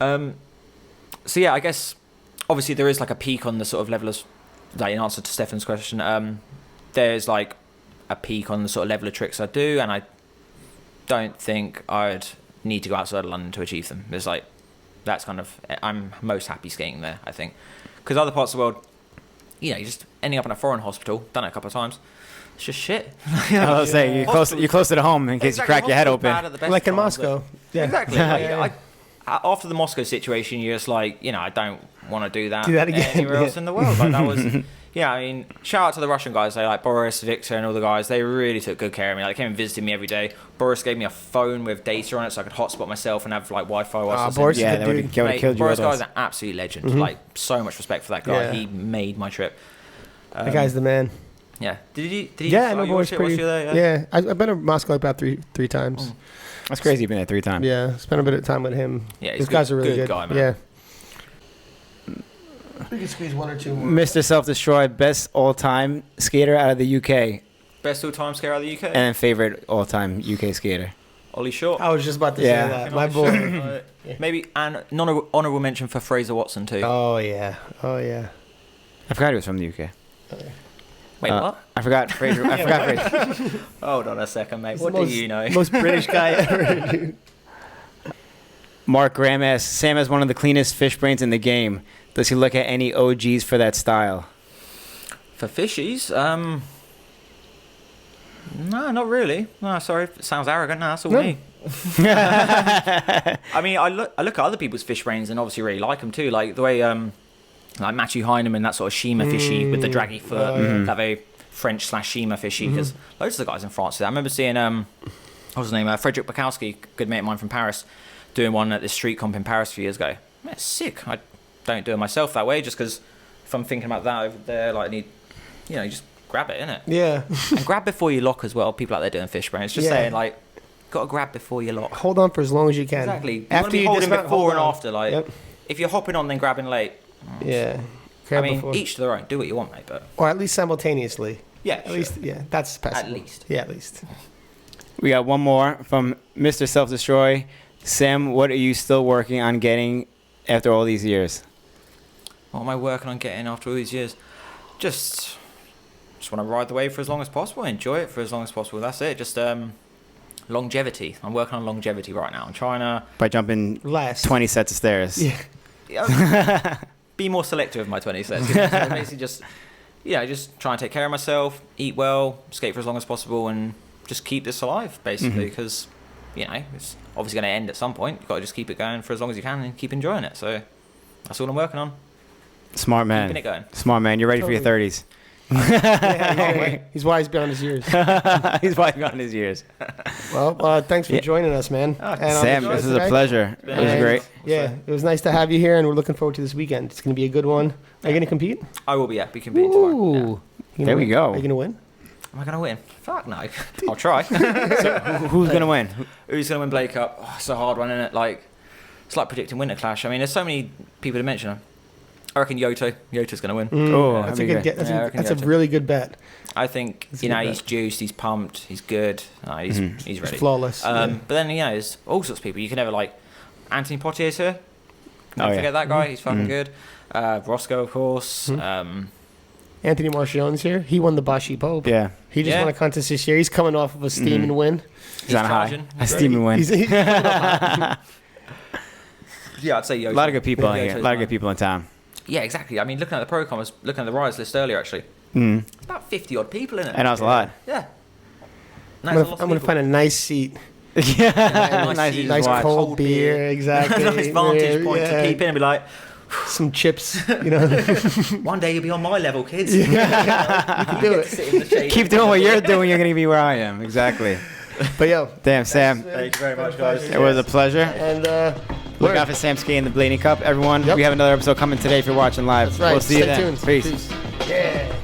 So yeah, I guess obviously there is like a peak on the sort of level of, like, in answer to Stefan's question, there's like a peak on the sort of level of tricks I do, and I don't think I'd need to go outside of London to achieve them. There's like, that's kind of, I'm most happy skating there, I think, because other parts of the world, you're just ending up in a foreign hospital. Done it a couple of times. It's just shit. I was saying, you're closer to home in case you crack your head open. Like in Moscow. Yeah. Exactly. After the Moscow situation, you're just like, I don't want to do that again. Anywhere else in the world. Like, that was, I mean, shout out to the Russian guys. They, like Boris, Victor, and all the guys. They really took good care of me. Like, they came and visited me every day. Boris gave me a phone with data on it, so I could hotspot myself and have like Wi-Fi. Boris, they would have killed you. Boris guy is an absolute legend. Like, so much respect for that guy. Yeah. He made my trip. That guy's the man. Yeah. Did he? Yeah, I know Boris pretty. There, yeah, I've been to Moscow about three times. That's crazy. You've been there 3 times. Yeah, spent a bit of time with him. Yeah, these guys are really good. Guy, man. Yeah. We can squeeze one or two more. Mr. Self-Destroy, best all-time skater out of the UK. Best all-time skater out of the UK. And then favorite all-time UK skater. Ollie Short. I was just about to say that. My boy. Maybe an honourable mention for Fraser Watson too. Oh yeah. I forgot he was from the UK. Wait, what? I forgot Fraser. Hold on a second, mate. What do you know? Most British guy ever, dude. Mark Graham asks, Sam has one of the cleanest fish brains in the game. Does he look at any OGs for that style? For fishies? No, not really. No, sorry. It sounds arrogant. No, that's all me. I mean, I look at other people's fish brains and obviously really like them too. Like the way like Matthew Heineman, that sort of Shima fishy with the draggy foot, that very French / Shima fishy, because loads of the guys in France do that. I remember seeing, what was his name, Frederick Bukowski, good mate of mine from Paris, doing one at this street comp in Paris a few years ago. Man, it's sick. I don't do it myself that way, just because if I'm thinking about that over there, like, I need, you just grab it, innit? Yeah. And grab before you lock as well. People out there doing fish brains. Just saying, like, got to grab before you lock. Hold on for as long as you can. Exactly. You after you holding before and after, like, if you're hopping on then grabbing late. Yeah. I mean, each to their own. Do what you want, mate. But or at least simultaneously. Yeah. At least, that's possible. At least. Yeah, at least. We got one more from Mr. Self-Destroy. Sam, what are you still working on getting after all these years? What am I working on getting after all these years? Just want to ride the wave for as long as possible. Enjoy it for as long as possible. That's it. Just longevity. I'm working on longevity right now. I'm trying to... By jumping 20 sets of stairs. Yeah. Be more selective with my 20 sets. So basically just try and take care of myself, eat well, skate for as long as possible, and just keep this alive, basically, because, it's obviously going to end at some point. You've got to just keep it going for as long as you can and keep enjoying it. So that's all I'm working on. Smart man. Keeping it going. Smart man. You're ready for your 30s. He's wise beyond his years. He's wise beyond his years. Well, thanks for joining us, man. Sam, this is a pleasure. It was great. Yeah, it was nice to have you here, and we're looking forward to this weekend. It's going to be a good one. Are you going to compete? I will be, Be competing tomorrow. Yeah. There we go. Are you going to win? Am I going to win? Fuck no. I'll try. So who's going to win? Who's going to win Blake Cup? Oh, it's a hard one, isn't it? Like, it's like predicting Winter Clash. I mean, there's so many people to mention. I reckon Yoto. Yoto's going to win. That's a good that's a really good bet. I think, he's juiced, he's pumped, he's good. He's ready. He's flawless. But then, there's all sorts of people. You can never, like, Anthony Pottier's here. Don't forget that guy. He's fucking good. Roscoe, of course. Anthony Marchion's here. He won the Bashi Pope. Yeah. He just won a contest this year. He's coming off of a steaming win. He's on a high. A steaming win. Yeah, I'd say Yoto. A lot of good people in here. A lot of good people in town. Yeah, exactly. I mean, looking at the Pro-Com, I was looking at the riders list earlier, actually. It's about 50-odd people in it. And that was a lot. Yeah. I'm going to find a nice seat. Nice cold beer. Exactly. Nice vantage point to keep in and be like... Some chips, One day you'll be on my level, kids. You can do it. Keep doing what you're doing, you're going to be where I am. Exactly. But yo, Damn, Sam. Thank you very much, guys. It was a pleasure. And Look out for Sam Ski and the Blaney Cup. Everyone, Yep. we have another episode coming today if you're watching live. That's right. We'll see you Stay then. tuned. Peace. Yeah.